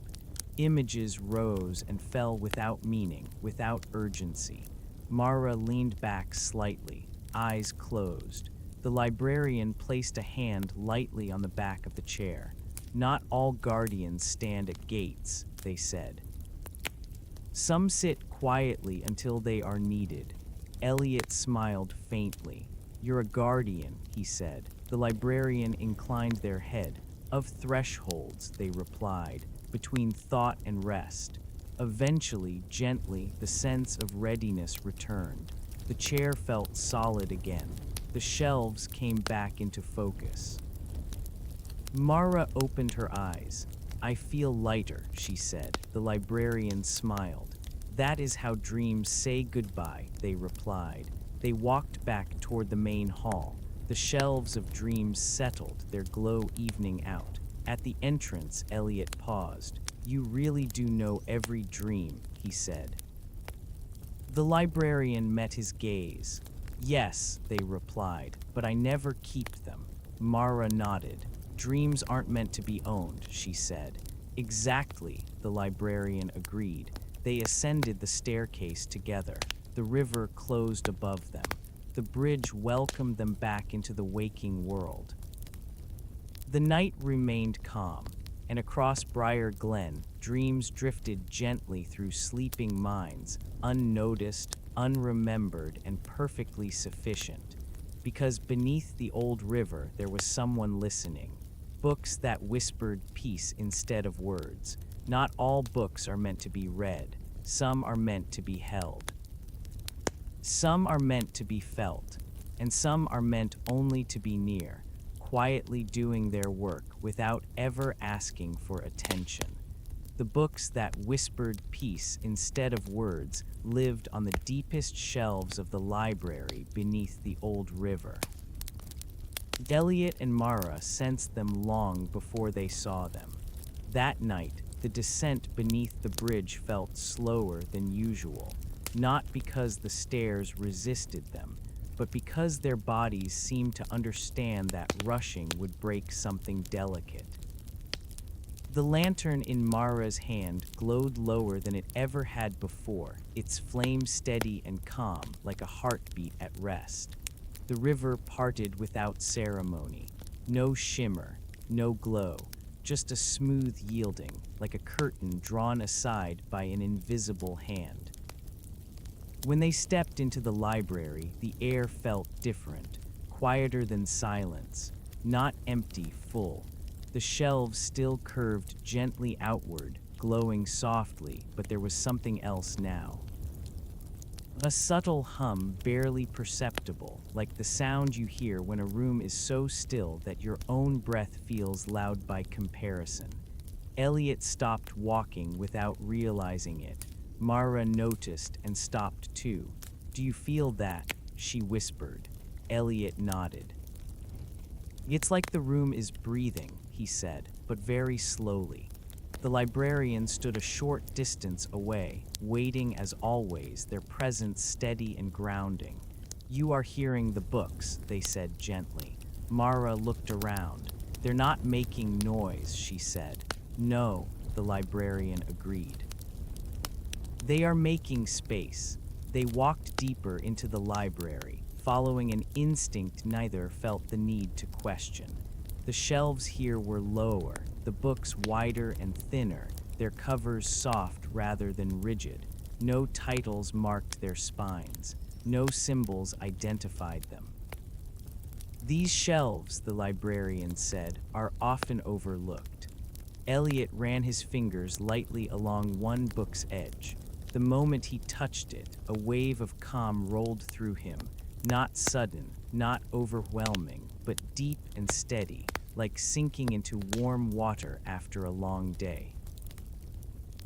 Images rose and fell without meaning, without urgency. Mara leaned back slightly, eyes closed. The librarian placed a hand lightly on the back of the chair. Not all guardians stand at gates, they said. Some sit quietly until they are needed. Elliot smiled faintly. You're a guardian, he said. The librarian inclined their head. Of thresholds, they replied, between thought and rest. Eventually, gently, the sense of readiness returned. The chair felt solid again. The shelves came back into focus. Mara opened her eyes. I feel lighter, she said. The librarian smiled. That is how dreams say goodbye, they replied. They walked back toward the main hall. The shelves of dreams settled, their glow evening out. At the entrance, Elliot paused. You really do know every dream, he said. The librarian met his gaze. Yes, they replied, but I never keep them. Mara nodded. Dreams aren't meant to be owned, she said. Exactly, the librarian agreed. They ascended the staircase together. The river closed above them. The bridge welcomed them back into the waking world. The night remained calm, and across Briar Glen, dreams drifted gently through sleeping minds, unnoticed, unremembered, and perfectly sufficient. Because beneath the old river there was someone listening. Books that whispered peace instead of words. Not all books are meant to be read. Some are meant to be held. Some are meant to be felt, and some are meant only to be near, quietly doing their work without ever asking for attention. The books that whispered peace instead of words lived on the deepest shelves of the library beneath the old river. Elliot and Mara sensed them long before they saw them. That night, the descent beneath the bridge felt slower than usual, not because the stairs resisted them, but because their bodies seemed to understand that rushing would break something delicate. The lantern in Mara's hand glowed lower than it ever had before, its flame steady and calm, like a heartbeat at rest. The river parted without ceremony. No shimmer, no glow, just a smooth yielding, like a curtain drawn aside by an invisible hand. When they stepped into the library, the air felt different, quieter than silence, not empty, full. The shelves still curved gently outward, glowing softly, but there was something else now. A subtle hum, barely perceptible, like the sound you hear when a room is so still that your own breath feels loud by comparison. Elliot stopped walking without realizing it. Mara noticed and stopped too. "Do you feel that?" she whispered. Elliot nodded. "It's like the room is breathing," he said, but very slowly. The librarian stood a short distance away, waiting as always, their presence steady and grounding. "You are hearing the books," they said gently. Mara looked around. "They're not making noise," she said. "No," the librarian agreed. "They are making space." They walked deeper into the library, following an instinct neither felt the need to question. The shelves here were lower, the books wider and thinner, their covers soft rather than rigid. No titles marked their spines. No symbols identified them. "These shelves," the librarian said, "are often overlooked." Elliot ran his fingers lightly along one book's edge. The moment he touched it, a wave of calm rolled through him, not sudden, not overwhelming, but deep and steady, like sinking into warm water after a long day.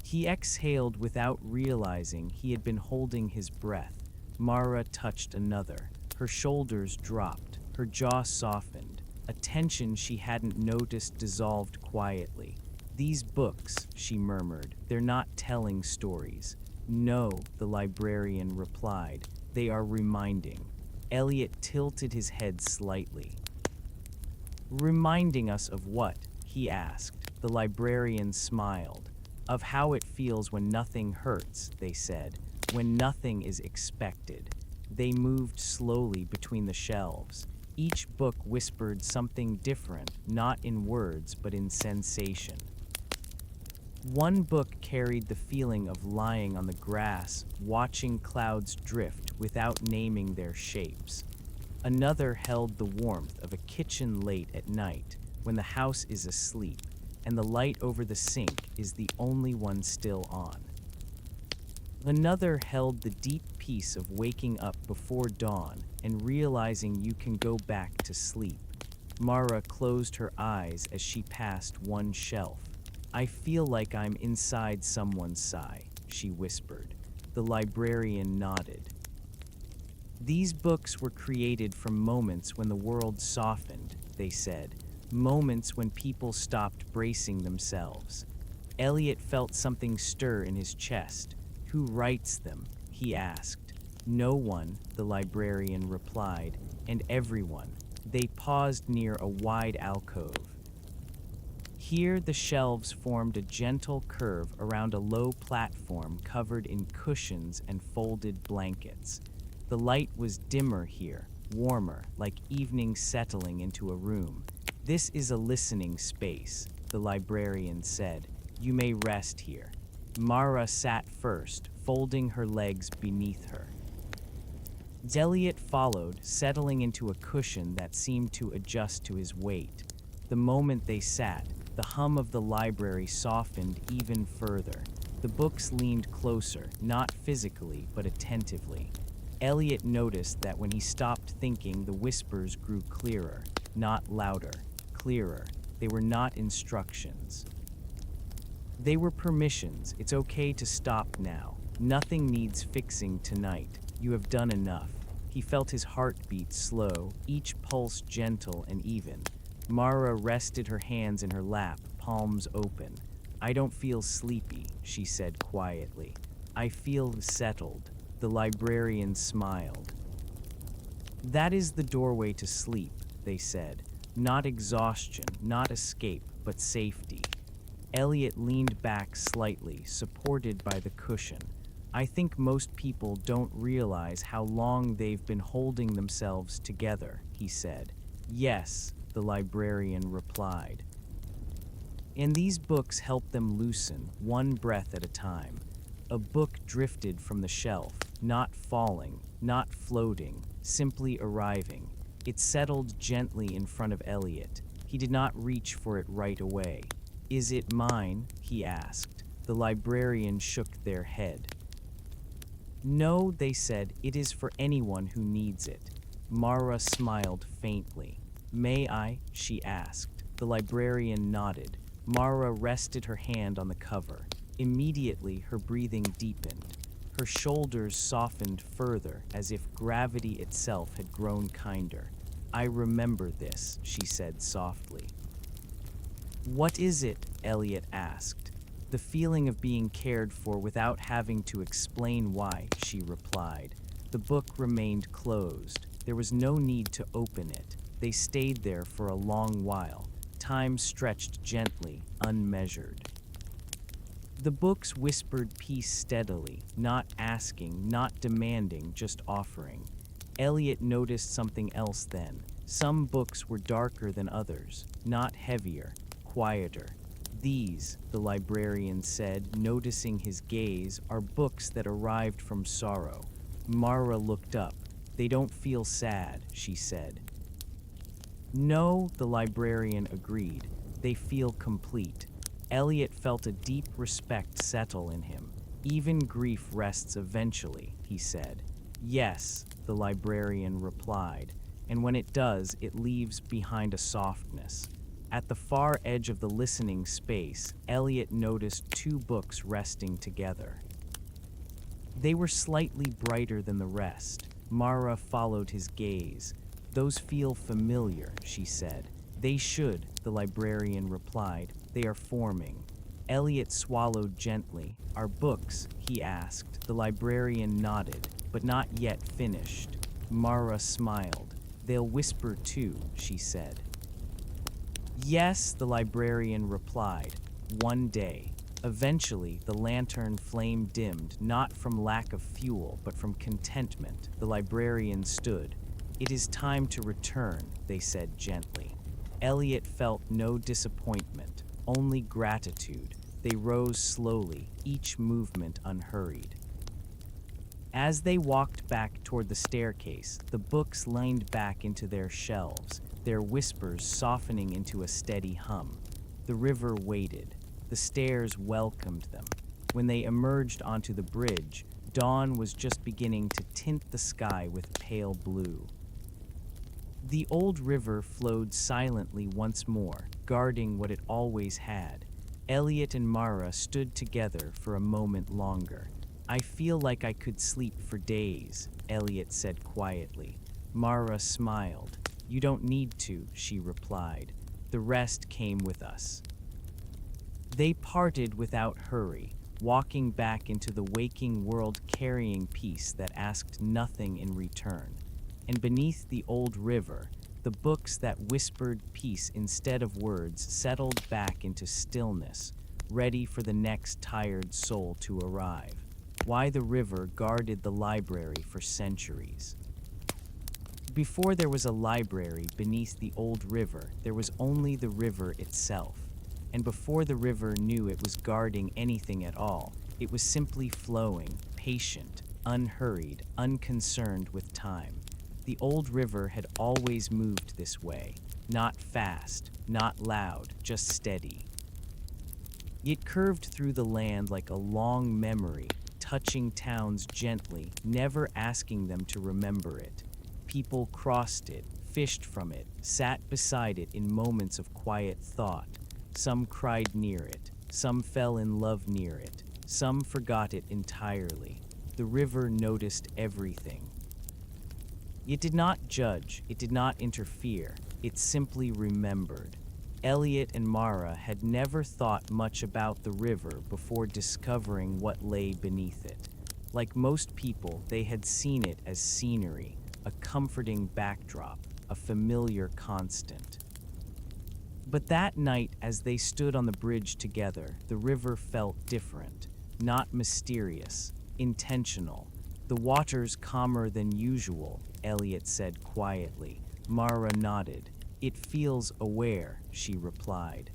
He exhaled without realizing he had been holding his breath. Mara touched another. Her shoulders dropped, her jaw softened. A tension she hadn't noticed dissolved quietly. "These books," she murmured, "they're not telling stories." "No," the librarian replied, "they are reminding." Elliot tilted his head slightly. "Reminding us of what?" he asked. The librarian smiled. "Of how it feels when nothing hurts," they said, "when nothing is expected." They moved slowly between the shelves. Each book whispered something different, not in words but in sensation. One book carried the feeling of lying on the grass, watching clouds drift without naming their shapes. Another held the warmth of a kitchen late at night, when the house is asleep, and the light over the sink is the only one still on. Another held the deep peace of waking up before dawn and realizing you can go back to sleep. Mara closed her eyes as she passed one shelf. "I feel like I'm inside someone's sigh," she whispered. The librarian nodded. "These books were created from moments when the world softened," they said. "Moments when people stopped bracing themselves." Elliot felt something stir in his chest. "Who writes them?" he asked. "No one," the librarian replied, "and everyone." They paused near a wide alcove. Here the shelves formed a gentle curve around a low platform covered in cushions and folded blankets. The light was dimmer here, warmer, like evening settling into a room. "This is a listening space," the librarian said. "You may rest here." Mara sat first, folding her legs beneath her. Elliot followed, settling into a cushion that seemed to adjust to his weight. The moment they sat, the hum of the library softened even further. The books leaned closer, not physically, but attentively. Elliot noticed that when he stopped thinking, the whispers grew clearer, not louder, clearer. They were not instructions. They were permissions. "It's okay to stop now. Nothing needs fixing tonight. You have done enough." He felt his heartbeat slow, each pulse gentle and even. Mara rested her hands in her lap, palms open. "I don't feel sleepy," she said quietly. "I feel settled." The librarian smiled. "That is the doorway to sleep," they said. "Not exhaustion, not escape, but safety." Elliot leaned back slightly, supported by the cushion. "I think most people don't realize how long they've been holding themselves together," he said. "Yes," the librarian replied. "And these books help them loosen, one breath at a time." A book drifted from the shelf, not falling, not floating, simply arriving. It settled gently in front of Elliot. He did not reach for it right away. "Is it mine?" he asked. The librarian shook their head. "No," they said, "it is for anyone who needs it." Mara smiled faintly. "May I?" she asked. The librarian nodded. Mara rested her hand on the cover. Immediately, her breathing deepened. Her shoulders softened further, as if gravity itself had grown kinder. "I remember this," she said softly. "What is it?" Elliot asked. "The feeling of being cared for without having to explain why," she replied. The book remained closed. There was no need to open it. They stayed there for a long while. Time stretched gently, unmeasured. The books whispered peace steadily, not asking, not demanding, just offering. Elliot noticed something else then. Some books were darker than others, not heavier, quieter. "These," the librarian said, noticing his gaze, "are books that arrived from sorrow." Mara looked up. "They don't feel sad," she said. "No," the librarian agreed. "They feel complete." Elliot felt a deep respect settle in him. "Even grief rests eventually," he said. "Yes," the librarian replied, "and when it does, it leaves behind a softness." At the far edge of the listening space, Elliot noticed two books resting together. They were slightly brighter than the rest. Mara followed his gaze. "Those feel familiar," she said. "They should," the librarian replied. "They are forming." Elliot swallowed gently. "Our books?" he asked. The librarian nodded, but not yet finished. Mara smiled. "They'll whisper too," she said. "Yes," the librarian replied. "One day." Eventually, the lantern flame dimmed, not from lack of fuel, but from contentment. The librarian stood. "It is time to return," they said gently. Elliot felt no disappointment, only gratitude. They rose slowly, each movement unhurried. As they walked back toward the staircase, the books leaned back into their shelves, their whispers softening into a steady hum. The river waited. The stairs welcomed them. When they emerged onto the bridge, dawn was just beginning to tint the sky with pale blue. The old river flowed silently once more, guarding what it always had. Elliot and Mara stood together for a moment longer. "I feel like I could sleep for days," Elliot said quietly. Mara smiled. "You don't need to," she replied. "The rest came with us." They parted without hurry, walking back into the waking world carrying peace that asked nothing in return. And beneath the old river, the books that whispered peace instead of words settled back into stillness, ready for the next tired soul to arrive. Why the river guarded the library for centuries. Before there was a library beneath the old river, there was only the river itself. And before the river knew it was guarding anything at all, it was simply flowing, patient, unhurried, unconcerned with time. The old river had always moved this way, not fast, not loud, just steady. It curved through the land like a long memory, touching towns gently, never asking them to remember it. People crossed it, fished from it, sat beside it in moments of quiet thought. Some cried near it, some fell in love near it, some forgot it entirely. The river noticed everything. It did not judge, it did not interfere, it simply remembered. Elliot and Mara had never thought much about the river before discovering what lay beneath it. Like most people, they had seen it as scenery, a comforting backdrop, a familiar constant. But that night, as they stood on the bridge together, the river felt different, not mysterious, intentional. The water's calmer than usual, Elliot said quietly. Mara nodded. It feels aware, she replied.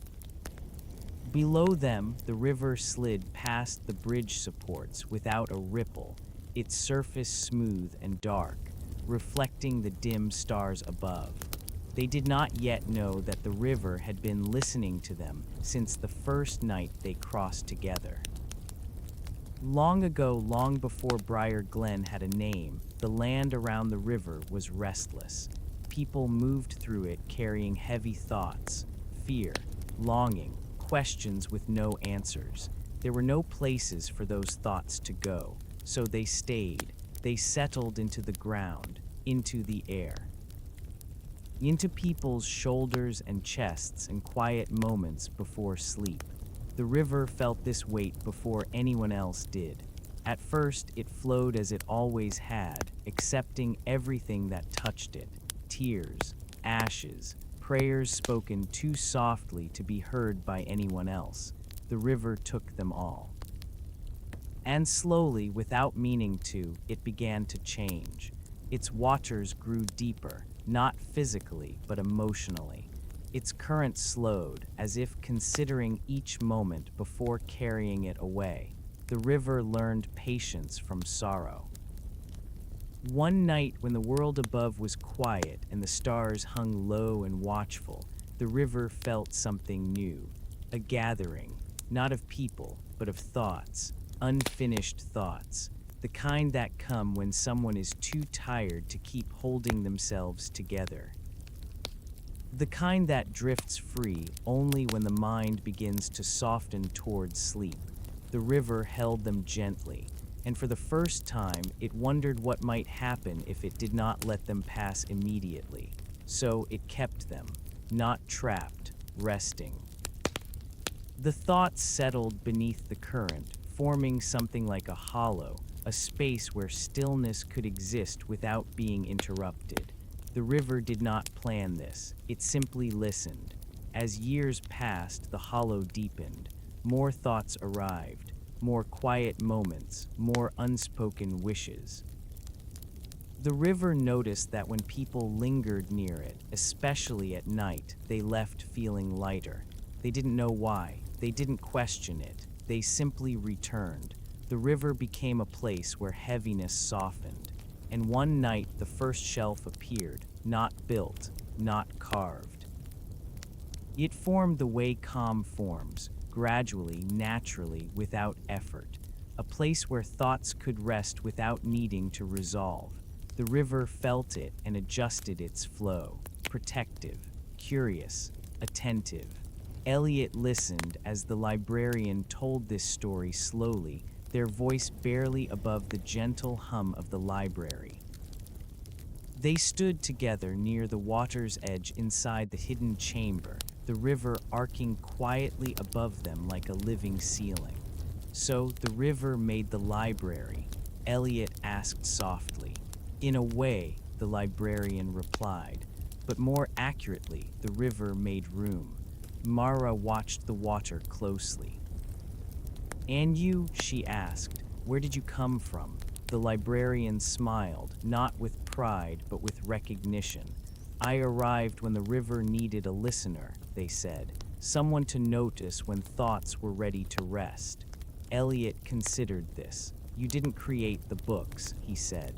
Below them, the river slid past the bridge supports without a ripple, its surface smooth and dark, reflecting the dim stars above. They did not yet know that the river had been listening to them since the first night they crossed together. Long ago, long before Briar Glen had a name, the land around the river was restless. People moved through it carrying heavy thoughts, fear, longing, questions with no answers. There were no places for those thoughts to go, so they stayed. They settled into the ground, into the air, into people's shoulders and chests in quiet moments before sleep. The river felt this weight before anyone else did. At first, it flowed as it always had, accepting everything that touched it. Tears, ashes, prayers spoken too softly to be heard by anyone else. The river took them all. And slowly, without meaning to, it began to change. Its waters grew deeper, not physically, but emotionally. Its current slowed, as if considering each moment before carrying it away. The river learned patience from sorrow. One night, when the world above was quiet and the stars hung low and watchful, the river felt something new. A gathering, not of people, but of thoughts, unfinished thoughts, the kind that come when someone is too tired to keep holding themselves together. The kind that drifts free only when the mind begins to soften towards sleep. The river held them gently, and for the first time it wondered what might happen if it did not let them pass immediately. So it kept them, not trapped, resting. The thoughts settled beneath the current, forming something like a hollow, a space where stillness could exist without being interrupted. The river did not plan this, it simply listened. As years passed, the hollow deepened. More thoughts arrived, more quiet moments, more unspoken wishes. The river noticed that when people lingered near it, especially at night, they left feeling lighter. They didn't know why, they didn't question it, they simply returned. The river became a place where heaviness softened. And one night the first shelf appeared, not built, not carved. It formed the way calm forms, gradually, naturally, without effort. A place where thoughts could rest without needing to resolve. The river felt it and adjusted its flow, protective, curious, attentive. Elliot listened as the librarian told this story slowly, their voice barely above the gentle hum of the library. They stood together near the water's edge inside the hidden chamber, the river arcing quietly above them like a living ceiling. So the river made the library, Elliot asked softly. In a way, the librarian replied, but more accurately, the river made room. Mara watched the water closely. And you, she asked, where did you come from? The librarian smiled, not with pride, but with recognition. I arrived when the river needed a listener, they said, someone to notice when thoughts were ready to rest. Elliot considered this. You didn't create the books, he said.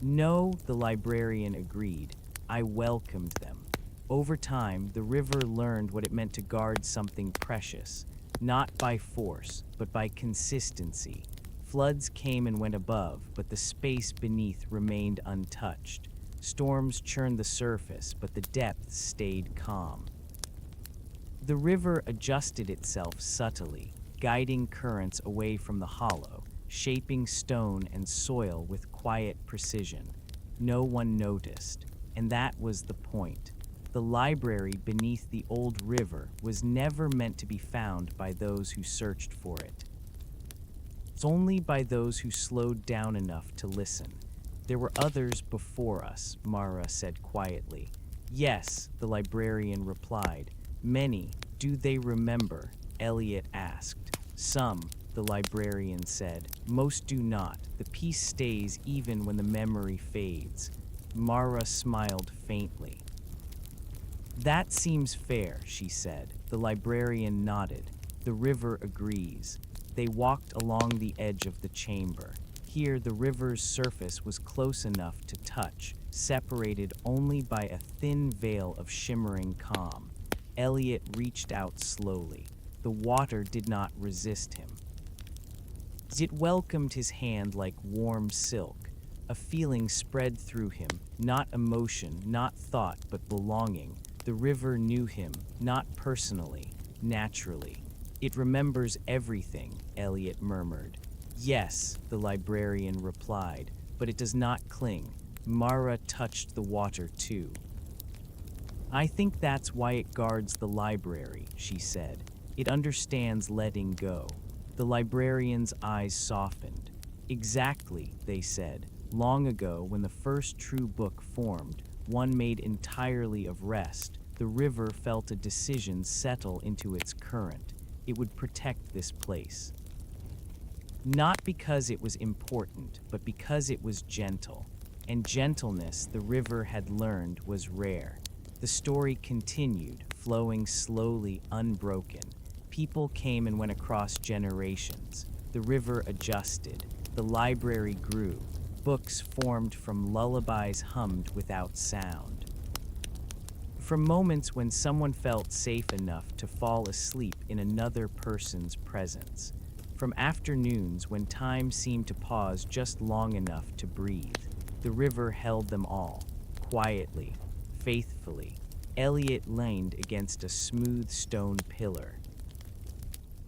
No, the librarian agreed. I welcomed them. Over time, the river learned what it meant to guard something precious. Not by force, but by consistency. Floods came and went above, but the space beneath remained untouched. Storms churned the surface, but the depths stayed calm. The river adjusted itself subtly, guiding currents away from the hollow, shaping stone and soil with quiet precision. no one noticed, and that was the point. The library beneath the old river was never meant to be found by those who searched for it. It's only by those who slowed down enough to listen. There were others before us, Mara said quietly. Yes, the librarian replied. Many. Do they remember? Elliot asked. Some, the librarian said. Most do not. The peace stays even when the memory fades. Mara smiled faintly. That seems fair, she said. The librarian nodded. The river agrees. They walked along the edge of the chamber. Here, the river's surface was close enough to touch, separated only by a thin veil of shimmering calm. Elliot reached out slowly. The water did not resist him. It welcomed his hand like warm silk. A feeling spread through him, not emotion, not thought, but belonging. The river knew him, not personally, naturally. It remembers everything, Elliot murmured. Yes, the librarian replied, but it does not cling. Mara touched the water too. I think that's why it guards the library, she said. It understands letting go. The librarian's eyes softened. Exactly, they said. Long ago, when the first true book formed, one made entirely of rest, the river felt a decision settle into its current. It would protect this place. Not because it was important, but because it was gentle. And gentleness, the river had learned, was rare. The story continued, flowing slowly, unbroken. People came and went across generations. The river adjusted. The library grew. Books formed from lullabies hummed without sound. From moments when someone felt safe enough to fall asleep in another person's presence. From afternoons when time seemed to pause just long enough to breathe. The river held them all, quietly, faithfully. Elliot leaned against a smooth stone pillar.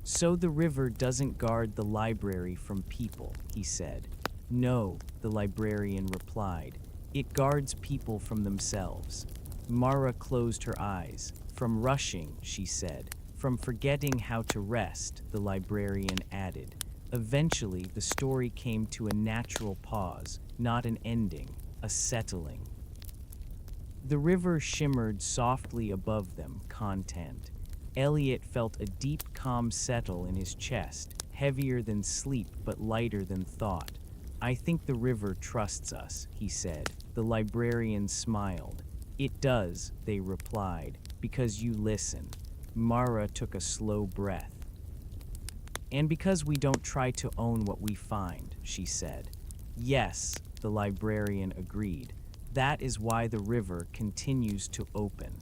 So the river doesn't guard the library from people, he said. No, the librarian replied. It guards people from themselves. Mara closed her eyes. From rushing, she said. From forgetting how to rest, the librarian added. Eventually, the story came to a natural pause, not an ending, a settling. The river shimmered softly above them, content. Elliot felt a deep calm settle in his chest, heavier than sleep but lighter than thought. I think the river trusts us, he said. The librarian smiled. It does, they replied, because you listen. Mara took a slow breath. And because we don't try to own what we find, she said. Yes, the librarian agreed. That is why the river continues to open.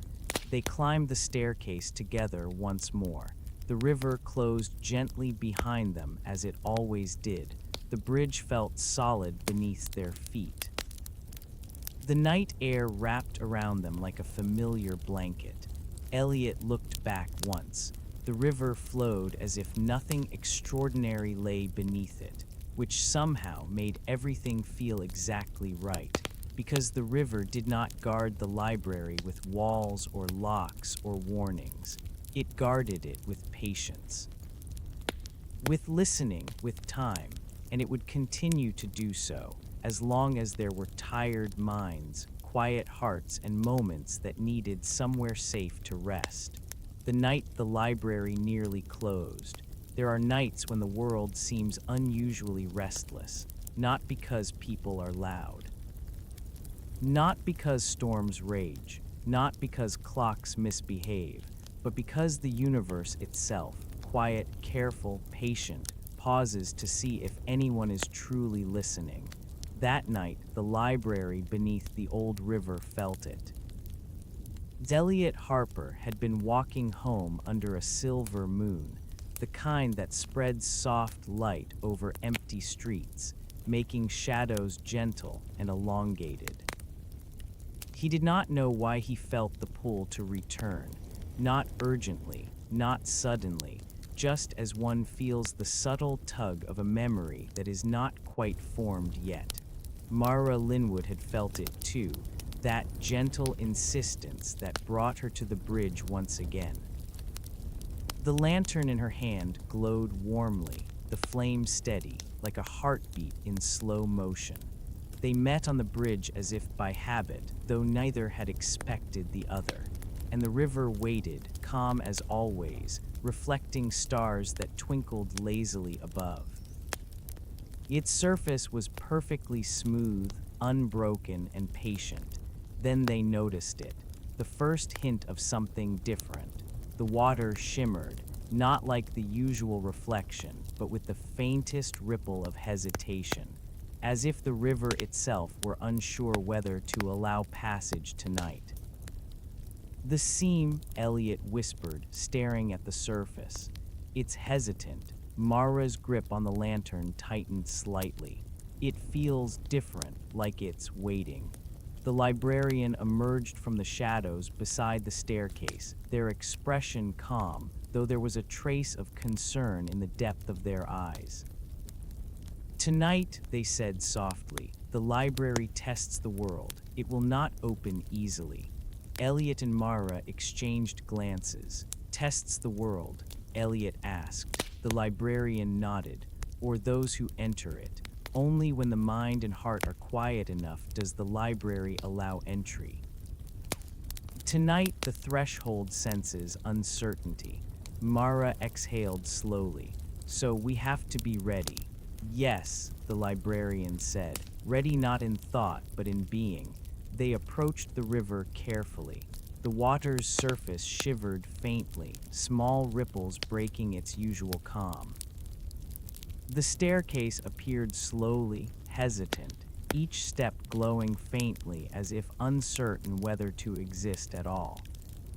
They climbed the staircase together once more. The river closed gently behind them as it always did. The bridge felt solid beneath their feet. The night air wrapped around them like a familiar blanket. Elliot looked back once. The river flowed as if nothing extraordinary lay beneath it, which somehow made everything feel exactly right, because the river did not guard the library with walls or locks or warnings. It guarded it with patience, with listening, with time, and it would continue to do so, as long as there were tired minds, quiet hearts, and moments that needed somewhere safe to rest. The night the library nearly closed. There are nights when the world seems unusually restless, not because people are loud, not because storms rage, not because clocks misbehave, but because the universe itself, quiet, careful, patient, pauses to see if anyone is truly listening. That night, the library beneath the old river felt it. Elliot Harper had been walking home under a silver moon, the kind that spreads soft light over empty streets, making shadows gentle and elongated. He did not know why he felt the pull to return, not urgently, not suddenly, just as one feels the subtle tug of a memory that is not quite formed yet. Mara Linwood had felt it too, that gentle insistence that brought her to the bridge once again. The lantern in her hand glowed warmly, the flame steady, like a heartbeat in slow motion. They met on the bridge as if by habit, though neither had expected the other, and the river waited, calm as always, reflecting stars that twinkled lazily above. Its surface was perfectly smooth, unbroken, and patient. Then they noticed it, the first hint of something different. The water shimmered, not like the usual reflection, but with the faintest ripple of hesitation, as if the river itself were unsure whether to allow passage tonight. "The seam," Elliot whispered, staring at the surface. "It's hesitant." Mara's grip on the lantern tightened slightly. "It feels different, like it's waiting." The librarian emerged from the shadows beside the staircase, their expression calm, though there was a trace of concern in the depth of their eyes. "Tonight," they said softly, "the library tests the world. It will not open easily." Elliot and Mara exchanged glances. "Tests the world?" Elliot asked. The librarian nodded. "Or those who enter it. Only when the mind and heart are quiet enough does the library allow entry." Tonight, the threshold senses uncertainty. Mara exhaled slowly. "So we have to be ready." "Yes," the librarian said, "ready not in thought, but in being." They approached the river carefully. The water's surface shivered faintly, small ripples breaking its usual calm. The staircase appeared slowly, hesitant, each step glowing faintly as if uncertain whether to exist at all.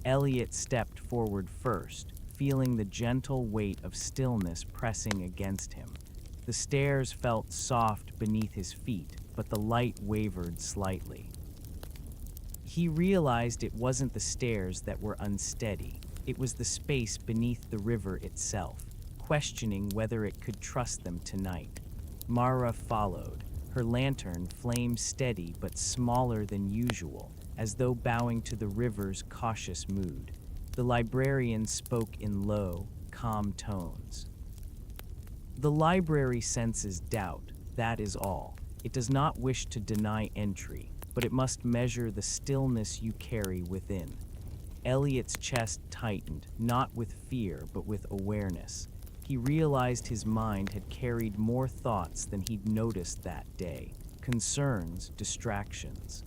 Elliot stepped forward first, feeling the gentle weight of stillness pressing against him. The stairs felt soft beneath his feet, but the light wavered slightly. He realized it wasn't the stairs that were unsteady. It was the space beneath the river itself, questioning whether it could trust them tonight. Mara followed, her lantern flame steady but smaller than usual, as though bowing to the river's cautious mood. The librarian spoke in low, calm tones. "The library senses doubt, that is all. It does not wish to deny entry, but it must measure the stillness you carry within." Elliot's chest tightened, not with fear, but with awareness. He realized his mind had carried more thoughts than he'd noticed that day. Concerns, distractions.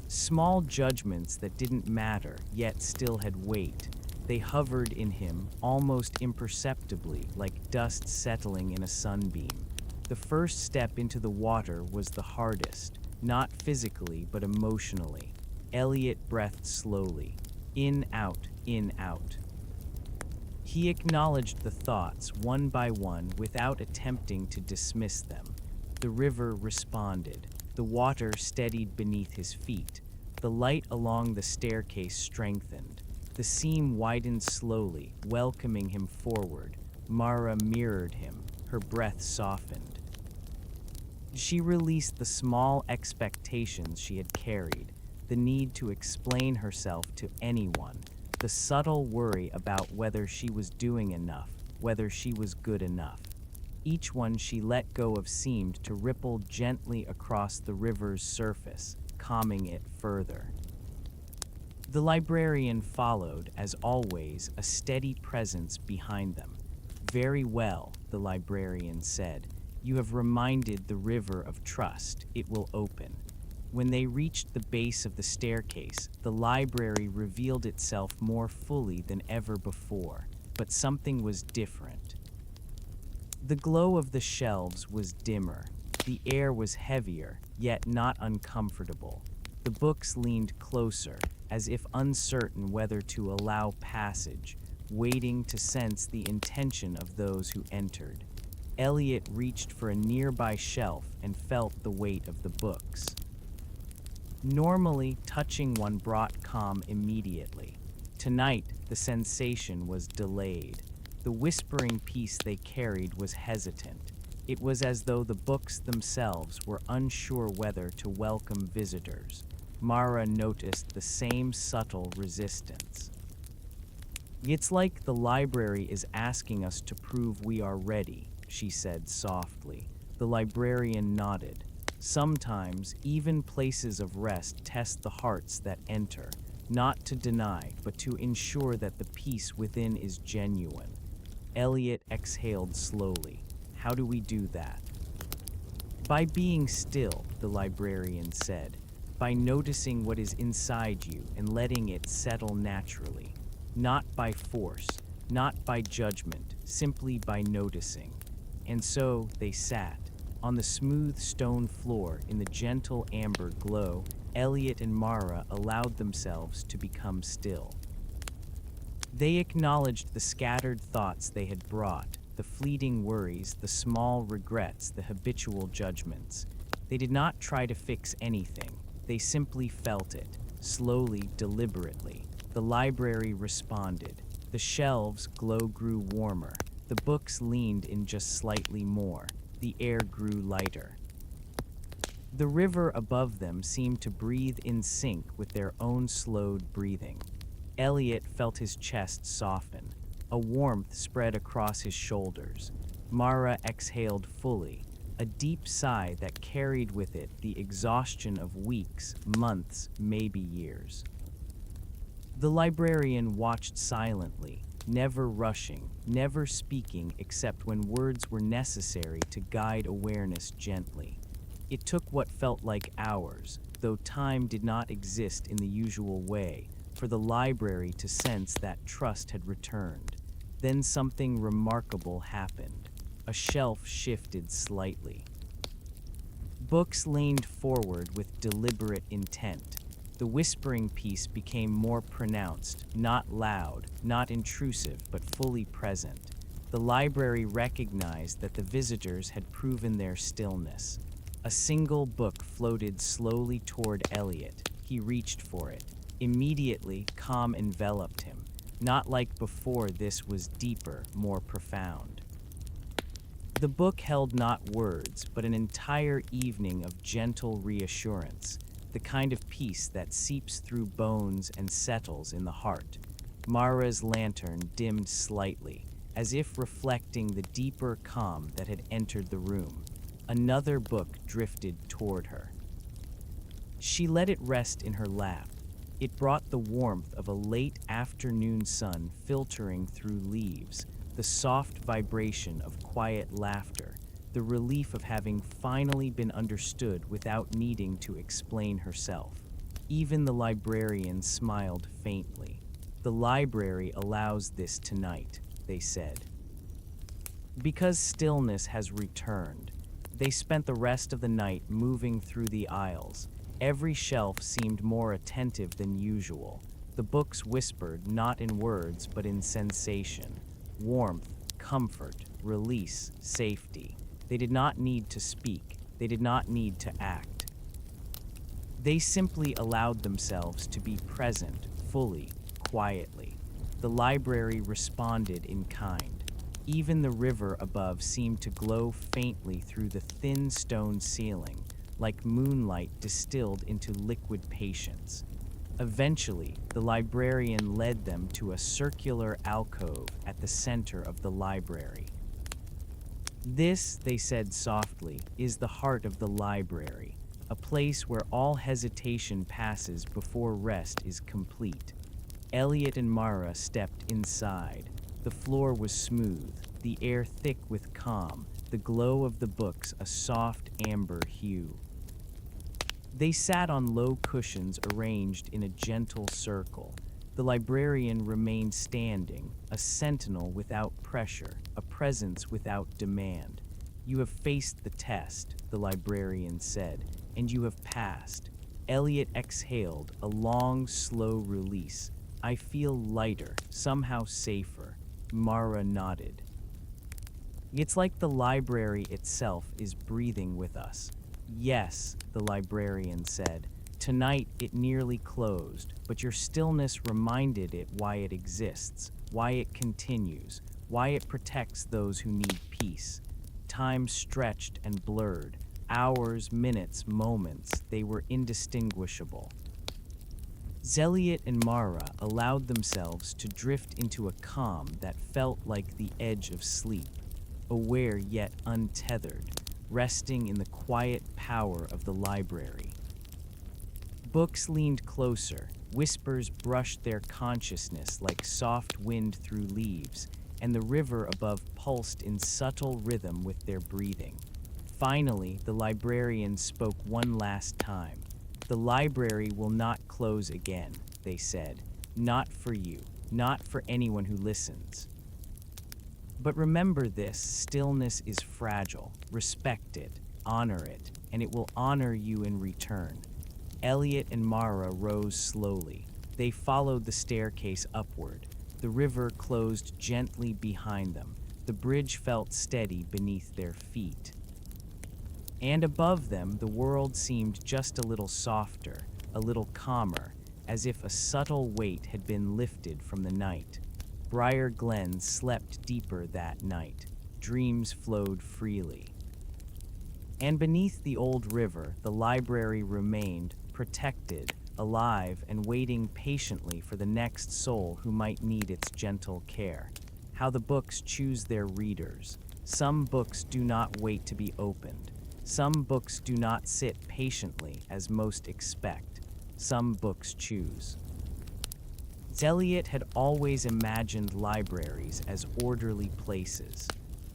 Small judgments that didn't matter, yet still had weight. They hovered in him, almost imperceptibly, like dust settling in a sunbeam. The first step into the water was the hardest, not physically, but emotionally. Elliot breathed slowly. In, out, in, out. He acknowledged the thoughts, one by one, without attempting to dismiss them. The river responded. The water steadied beneath his feet. The light along the staircase strengthened. The seam widened slowly, welcoming him forward. Mara mirrored him, her breath softened. She released the small expectations she had carried, the need to explain herself to anyone, the subtle worry about whether she was doing enough, whether she was good enough. Each one she let go of seemed to ripple gently across the river's surface, calming it further. The librarian followed, as always, a steady presence behind them. "Very well," the librarian said. "You have reminded the river of trust. It will open." When they reached the base of the staircase, the library revealed itself more fully than ever before, but something was different. The glow of the shelves was dimmer. The air was heavier, yet not uncomfortable. The books leaned closer, as if uncertain whether to allow passage, waiting to sense the intention of those who entered. Elliot reached for a nearby shelf and felt the weight of the books. Normally, touching one brought calm immediately. Tonight, the sensation was delayed. The whispering peace they carried was hesitant. It was as though the books themselves were unsure whether to welcome visitors. Mara noticed the same subtle resistance. "It's like the library is asking us to prove we are ready," she said softly. The librarian nodded. "Sometimes, even places of rest test the hearts that enter, not to deny, but to ensure that the peace within is genuine." Elliot exhaled slowly. "How do we do that?" "By being still," the librarian said. "By noticing what is inside you and letting it settle naturally. Not by force, not by judgment, simply by noticing." And so they sat. On the smooth stone floor, in the gentle amber glow, Elliot and Mara allowed themselves to become still. They acknowledged the scattered thoughts they had brought, the fleeting worries, the small regrets, the habitual judgments. They did not try to fix anything. They simply felt it, slowly, deliberately. The library responded. The shelves' glow grew warmer. The books leaned in just slightly more. The air grew lighter. The river above them seemed to breathe in sync with their own slowed breathing. Elliot felt his chest soften. A warmth spread across his shoulders. Mara exhaled fully, a deep sigh that carried with it the exhaustion of weeks, months, maybe years. The librarian watched silently, never rushing, never speaking except when words were necessary to guide awareness gently. It took what felt like hours, though time did not exist in the usual way, for the library to sense that trust had returned. Then something remarkable happened. A shelf shifted slightly. Books leaned forward with deliberate intent. The whispering piece became more pronounced, not loud, not intrusive, but fully present. The library recognized that the visitors had proven their stillness. A single book floated slowly toward Elliot. He reached for it. Immediately, calm enveloped him. Not like before, this was deeper, more profound. The book held not words, but an entire evening of gentle reassurance, the kind of peace that seeps through bones and settles in the heart. Mara's lantern dimmed slightly, as if reflecting the deeper calm that had entered the room. Another book drifted toward her. She let it rest in her lap. It brought the warmth of a late afternoon sun filtering through leaves, the soft vibration of quiet laughter, the relief of having finally been understood without needing to explain herself. Even the librarian smiled faintly. "The library allows this tonight," they said. Because stillness has returned, they spent the rest of the night moving through the aisles. Every shelf seemed more attentive than usual. The books whispered not in words but in sensation. Warmth, comfort, release, safety. They did not need to speak. They did not need to act. They simply allowed themselves to be present, fully, quietly. The library responded in kind. Even the river above seemed to glow faintly through the thin stone ceiling, like moonlight distilled into liquid patience. Eventually, the librarian led them to a circular alcove at the center of the library. "This," they said softly, "is the heart of the library, a place where all hesitation passes before rest is complete." Elliot and Mara stepped inside. The floor was smooth, the air thick with calm, the glow of the books a soft amber hue. They sat on low cushions arranged in a gentle circle. The librarian remained standing, a sentinel without pressure, a presence without demand. "You have faced the test," the librarian said, "and you have passed." Elliot exhaled, a long, slow release. "I feel lighter, somehow safer." Mara nodded. "It's like the library itself is breathing with us." "Yes," the librarian said. "Tonight it nearly closed, but your stillness reminded it why it exists, why it continues, why it protects those who need peace." Time stretched and blurred. Hours, minutes, moments, they were indistinguishable. Zeliot and Mara allowed themselves to drift into a calm that felt like the edge of sleep, aware yet untethered, resting in the quiet power of the library. Books leaned closer, whispers brushed their consciousness like soft wind through leaves, and the river above pulsed in subtle rhythm with their breathing. Finally, the librarian spoke one last time. "The library will not close again," they said. "Not for you, not for anyone who listens. But remember this, stillness is fragile. Respect it, honor it, and it will honor you in return." Elliot and Mara rose slowly. They followed the staircase upward. The river closed gently behind them. The bridge felt steady beneath their feet. And above them, the world seemed just a little softer, a little calmer, as if a subtle weight had been lifted from the night. Briar Glen slept deeper that night. Dreams flowed freely. And beneath the old river, the library remained, protected, alive, and waiting patiently for the next soul who might need its gentle care. How the books choose their readers. Some books do not wait to be opened. Some books do not sit patiently as most expect. Some books choose. Zeliot had always imagined libraries as orderly places.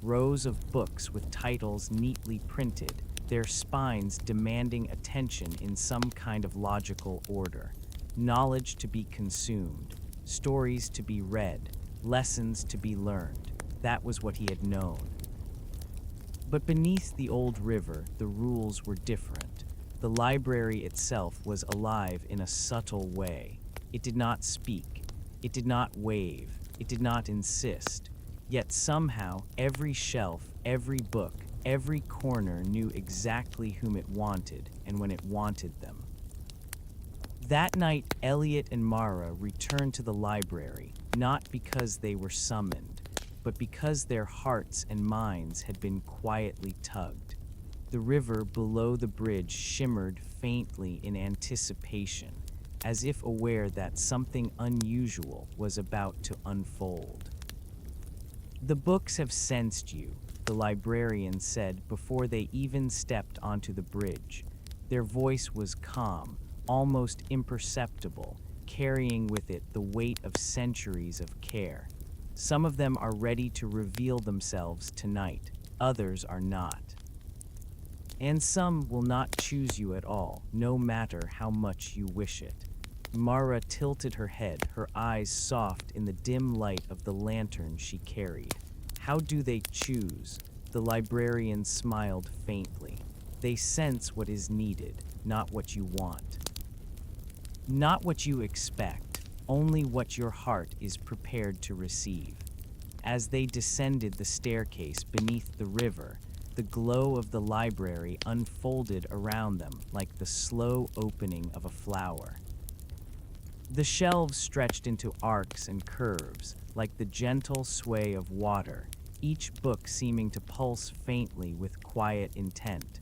Rows of books with titles neatly printed, their spines demanding attention in some kind of logical order. Knowledge to be consumed, stories to be read, lessons to be learned. That was what he had known. But beneath the old river, the rules were different. The library itself was alive in a subtle way. It did not speak. It did not wave. It did not insist. Yet somehow, every shelf, every book, every corner knew exactly whom it wanted and when it wanted them. That night, Elliot and Mara returned to the library, not because they were summoned, but because their hearts and minds had been quietly tugged. The river below the bridge shimmered faintly in anticipation, as if aware that something unusual was about to unfold. "The books have sensed you," the librarian said before they even stepped onto the bridge. Their voice was calm, almost imperceptible, carrying with it the weight of centuries of care. "Some of them are ready to reveal themselves tonight, others are not. And some will not choose you at all, no matter how much you wish it." Mara tilted her head, her eyes soft in the dim light of the lantern she carried. "How do they choose?" The librarian smiled faintly. "They sense what is needed, not what you want. Not what you expect. Only what your heart is prepared to receive." As they descended the staircase beneath the river, the glow of the library unfolded around them like the slow opening of a flower. The shelves stretched into arcs and curves, like the gentle sway of water, each book seeming to pulse faintly with quiet intent.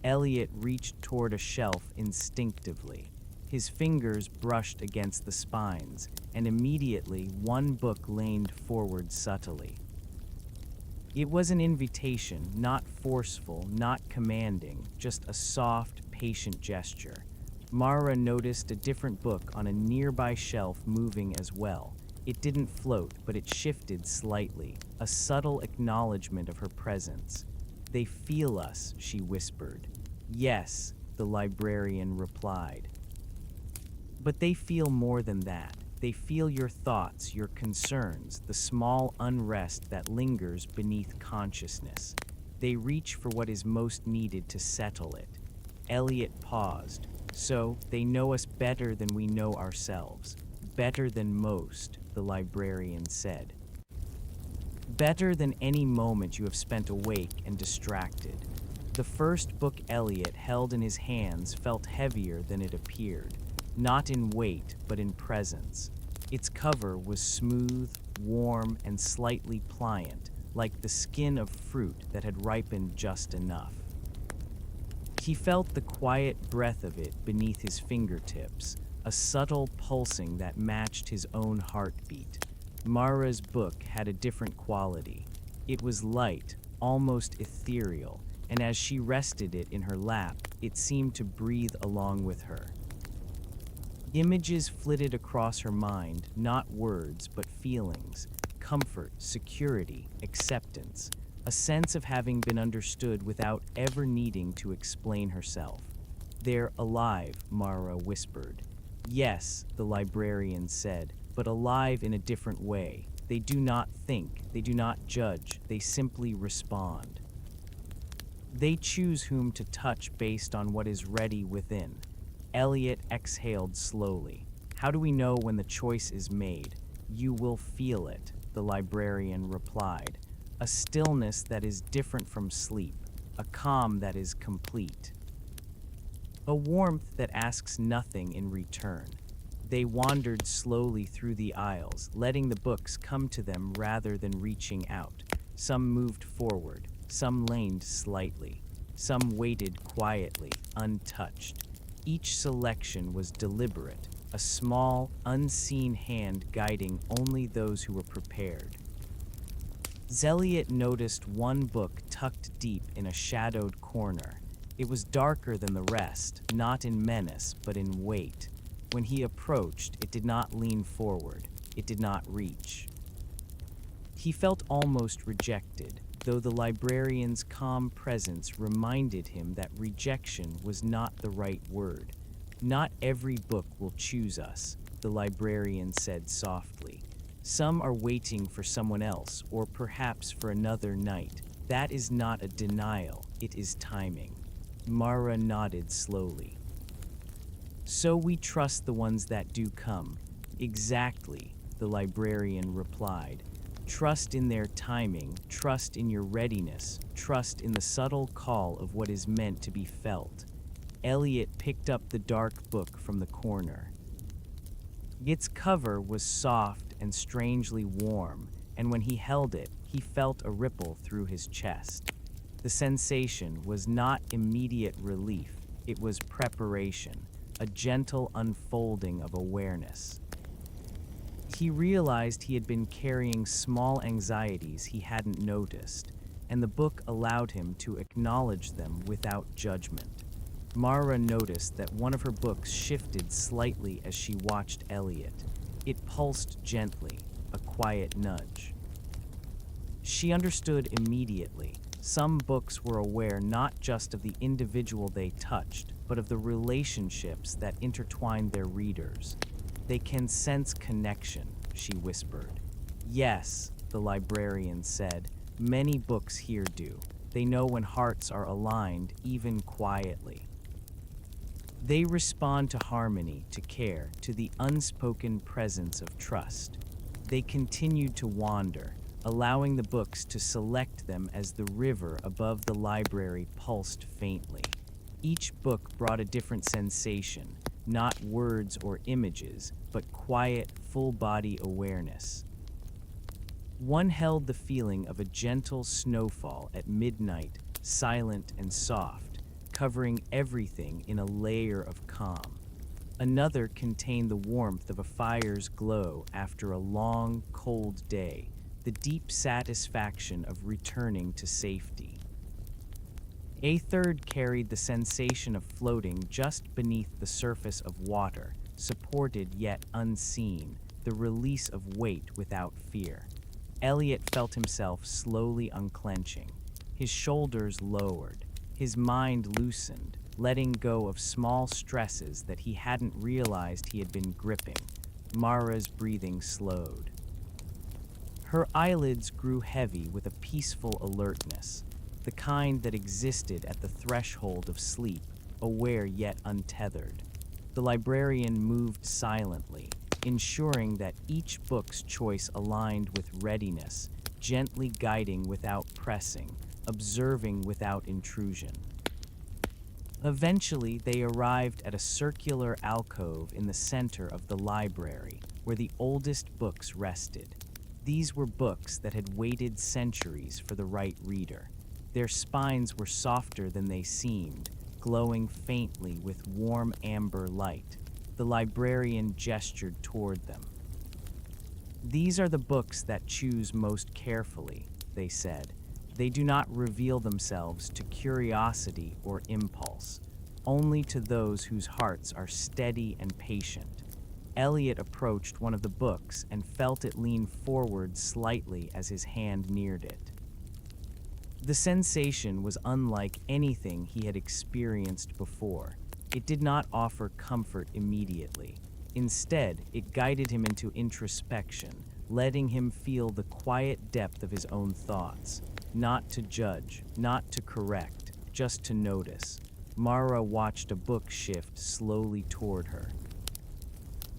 Elliot reached toward a shelf instinctively. His fingers brushed against the spines, and immediately one book leaned forward subtly. It was an invitation, not forceful, not commanding, just a soft, patient gesture. Mara noticed a different book on a nearby shelf moving as well. It didn't float, but it shifted slightly, a subtle acknowledgement of her presence. "They feel us," she whispered. "Yes," the librarian replied. "But they feel more than that. They feel your thoughts, your concerns, the small unrest that lingers beneath consciousness. They reach for what is most needed to settle it." Elliot paused. "So, they know us better than we know ourselves. Better than most," the librarian said. "Better than any moment you have spent awake and distracted." The first book Elliot held in his hands felt heavier than it appeared. Not in weight, but in presence. Its cover was smooth, warm, and slightly pliant, like the skin of fruit that had ripened just enough. He felt the quiet breath of it beneath his fingertips, a subtle pulsing that matched his own heartbeat. Mara's book had a different quality. It was light, almost ethereal, and as she rested it in her lap, it seemed to breathe along with her. Images flitted across her mind, not words, but feelings, comfort, security, acceptance, a sense of having been understood without ever needing to explain herself. "They're alive," Mara whispered. "Yes," the librarian said, "but alive in a different way. They do not think, they do not judge, they simply respond. They choose whom to touch based on what is ready within." Elliot exhaled slowly. "How do we know when the choice is made?" "You will feel it," the librarian replied. "A stillness that is different from sleep, a calm that is complete. A warmth that asks nothing in return." They wandered slowly through the aisles, letting the books come to them rather than reaching out. Some moved forward, some leaned slightly, some waited quietly, untouched. Each selection was deliberate, a small, unseen hand guiding only those who were prepared. Elliot noticed one book tucked deep in a shadowed corner. It was darker than the rest, not in menace, but in weight. When he approached, it did not lean forward. It did not reach. He felt almost rejected, though the librarian's calm presence reminded him that rejection was not the right word. "Not every book will choose us," the librarian said softly. "Some are waiting for someone else, or perhaps for another night. That is not a denial, it is timing." Mara nodded slowly. "So we trust the ones that do come." "Exactly," the librarian replied. "Trust in their timing, trust in your readiness, trust in the subtle call of what is meant to be felt." Elliot picked up the dark book from the corner. Its cover was soft and strangely warm, and when he held it, he felt a ripple through his chest. The sensation was not immediate relief, it was preparation, a gentle unfolding of awareness. He realized he had been carrying small anxieties he hadn't noticed, and the book allowed him to acknowledge them without judgment. Mara noticed that one of her books shifted slightly as she watched Elliot. It pulsed gently, a quiet nudge. She understood immediately. Some books were aware not just of the individual they touched, but of the relationships that intertwined their readers. "They can sense connection," she whispered. "Yes," the librarian said, "many books here do. They know when hearts are aligned, even quietly. They respond to harmony, to care, to the unspoken presence of trust." They continued to wander, allowing the books to select them as the river above the library pulsed faintly. Each book brought a different sensation, not words or images, but quiet, full-body awareness. One held the feeling of a gentle snowfall at midnight, silent and soft, covering everything in a layer of calm. Another contained the warmth of a fire's glow after a long, cold day, the deep satisfaction of returning to safety. A third carried the sensation of floating just beneath the surface of water, supported yet unseen, the release of weight without fear. Elliot felt himself slowly unclenching. His shoulders lowered, his mind loosened, letting go of small stresses that he hadn't realized he had been gripping. Mara's breathing slowed. Her eyelids grew heavy with a peaceful alertness, the kind that existed at the threshold of sleep, aware yet untethered. The librarian moved silently, ensuring that each book's choice aligned with readiness, gently guiding without pressing, observing without intrusion. Eventually, they arrived at a circular alcove in the center of the library, where the oldest books rested. These were books that had waited centuries for the right reader. Their spines were softer than they seemed, glowing faintly with warm amber light. The librarian gestured toward them. "These are the books that choose most carefully," they said. "They do not reveal themselves to curiosity or impulse, only to those whose hearts are steady and patient." Elliot approached one of the books and felt it lean forward slightly as his hand neared it. The sensation was unlike anything he had experienced before. It did not offer comfort immediately. Instead, it guided him into introspection, letting him feel the quiet depth of his own thoughts. Not to judge, not to correct, just to notice. Mara watched a book shift slowly toward her.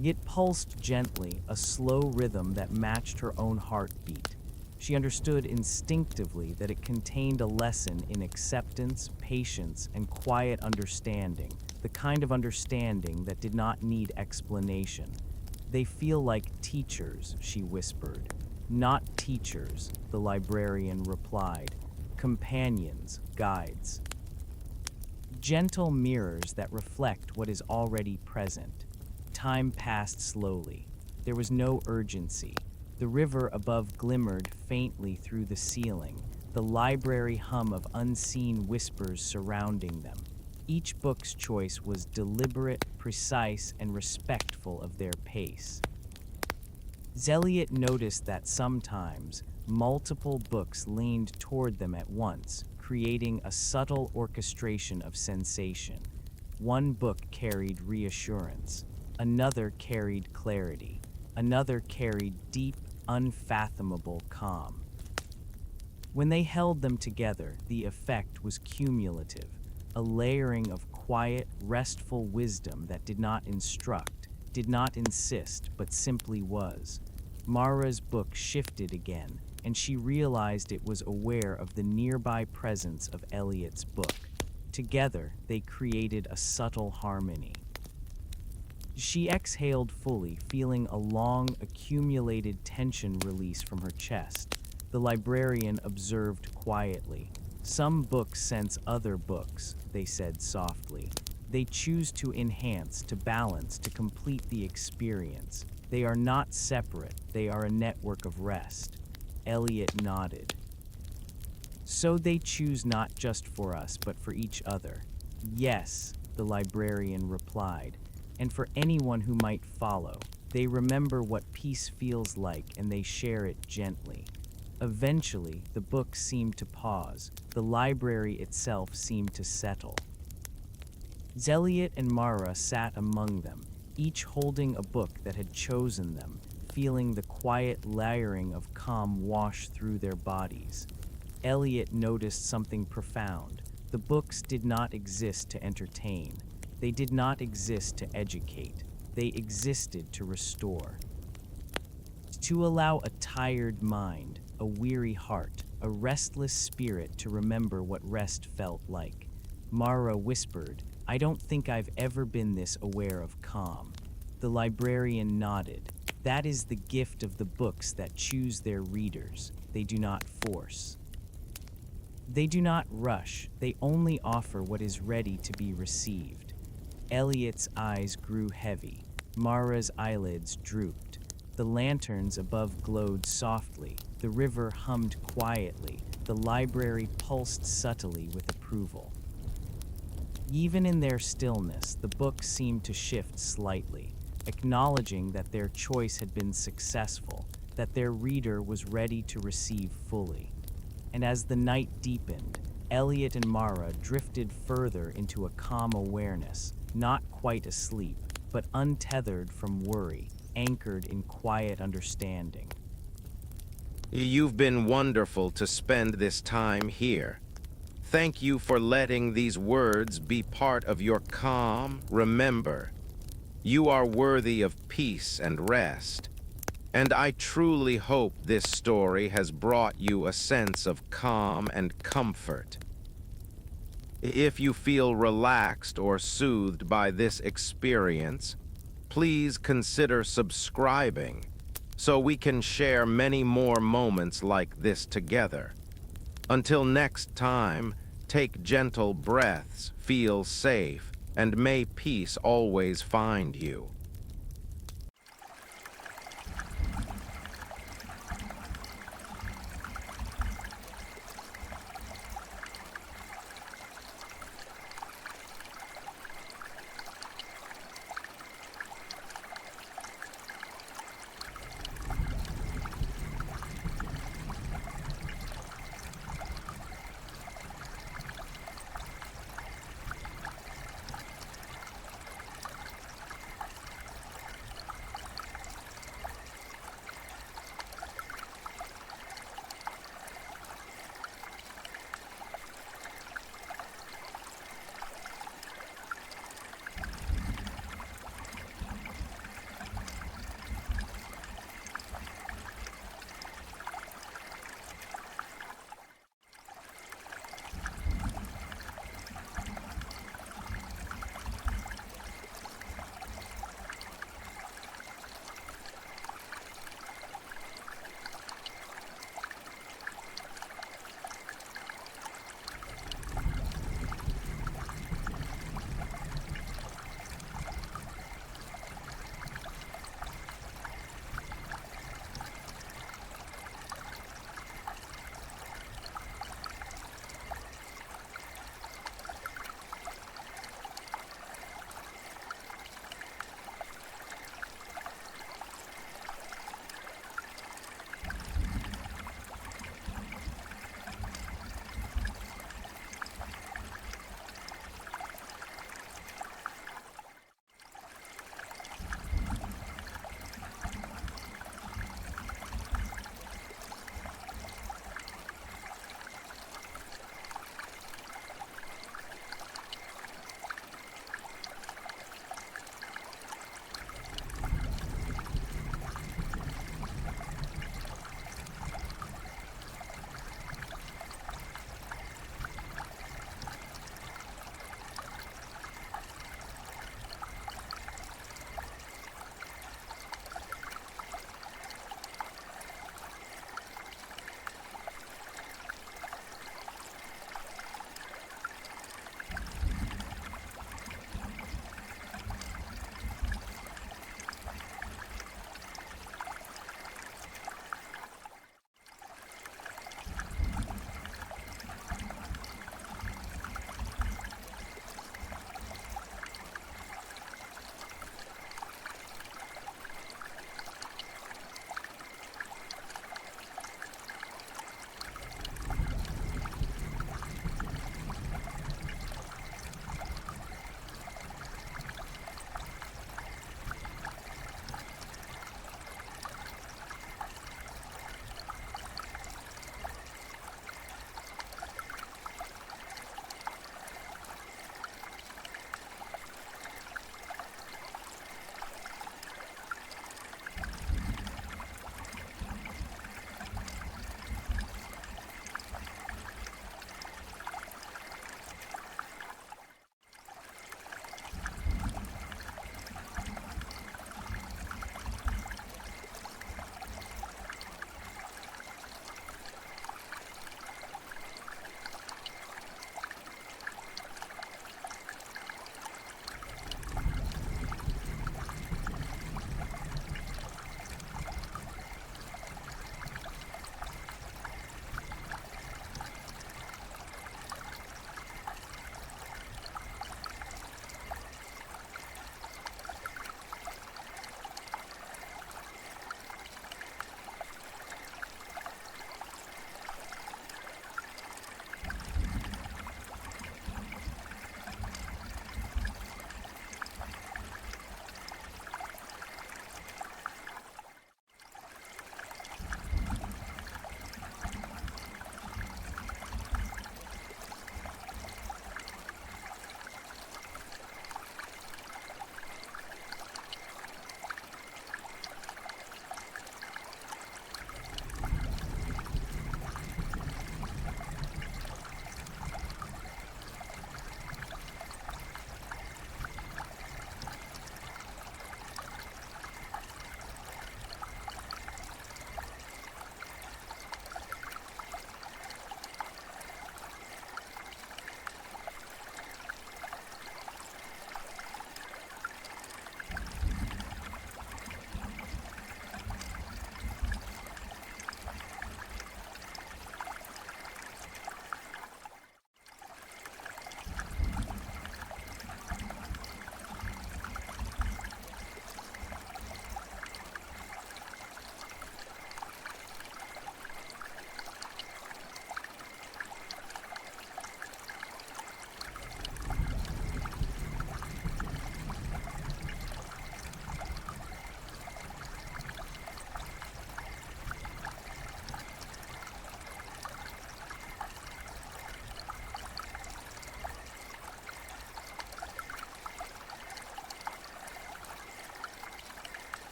It pulsed gently, a slow rhythm that matched her own heartbeat. She understood instinctively that it contained a lesson in acceptance, patience, and quiet understanding, the kind of understanding that did not need explanation. "They feel like teachers," she whispered. "Not teachers," the librarian replied. "Companions, guides. Gentle mirrors that reflect what is already present." Time passed slowly. There was no urgency. The river above glimmered faintly through the ceiling, the library hum of unseen whispers surrounding them. Each book's choice was deliberate, precise, and respectful of their pace. Elliot noticed that sometimes multiple books leaned toward them at once, creating a subtle orchestration of sensation. One book carried reassurance, another carried clarity, another carried deep, unfathomable calm. When they held them together, the effect was cumulative, a layering of quiet, restful wisdom that did not instruct, did not insist, but simply was. Mara's book shifted again, and she realized it was aware of the nearby presence of Elliot's book. Together, they created a subtle harmony. She exhaled fully, feeling a long, accumulated tension release from her chest. The librarian observed quietly. "Some books sense other books," they said softly. "They choose to enhance, to balance, to complete the experience. They are not separate, they are a network of rest." Elliot nodded. "So they choose not just for us, but for each other." "Yes," the librarian replied. "And for anyone who might follow. They remember what peace feels like and they share it gently." Eventually, the book seemed to pause. The library itself seemed to settle. Elliot and Mara sat among them, each holding a book that had chosen them, feeling the quiet layering of calm wash through their bodies. Elliot noticed something profound. The books did not exist to entertain. They did not exist to educate. They existed to restore. To allow a tired mind, a weary heart, a restless spirit to remember what rest felt like. Mara whispered, "I don't think I've ever been this aware of calm." The librarian nodded. "That is the gift of the books that choose their readers. They do not force. They do not rush. They only offer what is ready to be received." Elliot's eyes grew heavy. Mara's eyelids drooped. The lanterns above glowed softly. The river hummed quietly. The library pulsed subtly with approval. Even in their stillness, the books seemed to shift slightly, acknowledging that their choice had been successful, that their reader was ready to receive fully. And as the night deepened, Elliot and Mara drifted further into a calm awareness, not quite asleep, but untethered from worry, anchored in quiet understanding. You've been wonderful to spend this time here. Thank you for letting these words be part of your calm. Remember, you are worthy of peace and rest. And I truly hope this story has brought you a sense of calm and comfort. If you feel relaxed or soothed by this experience, please consider subscribing. so we can share many more moments like this together. Until next time, take gentle breaths, feel safe, and may peace always find you.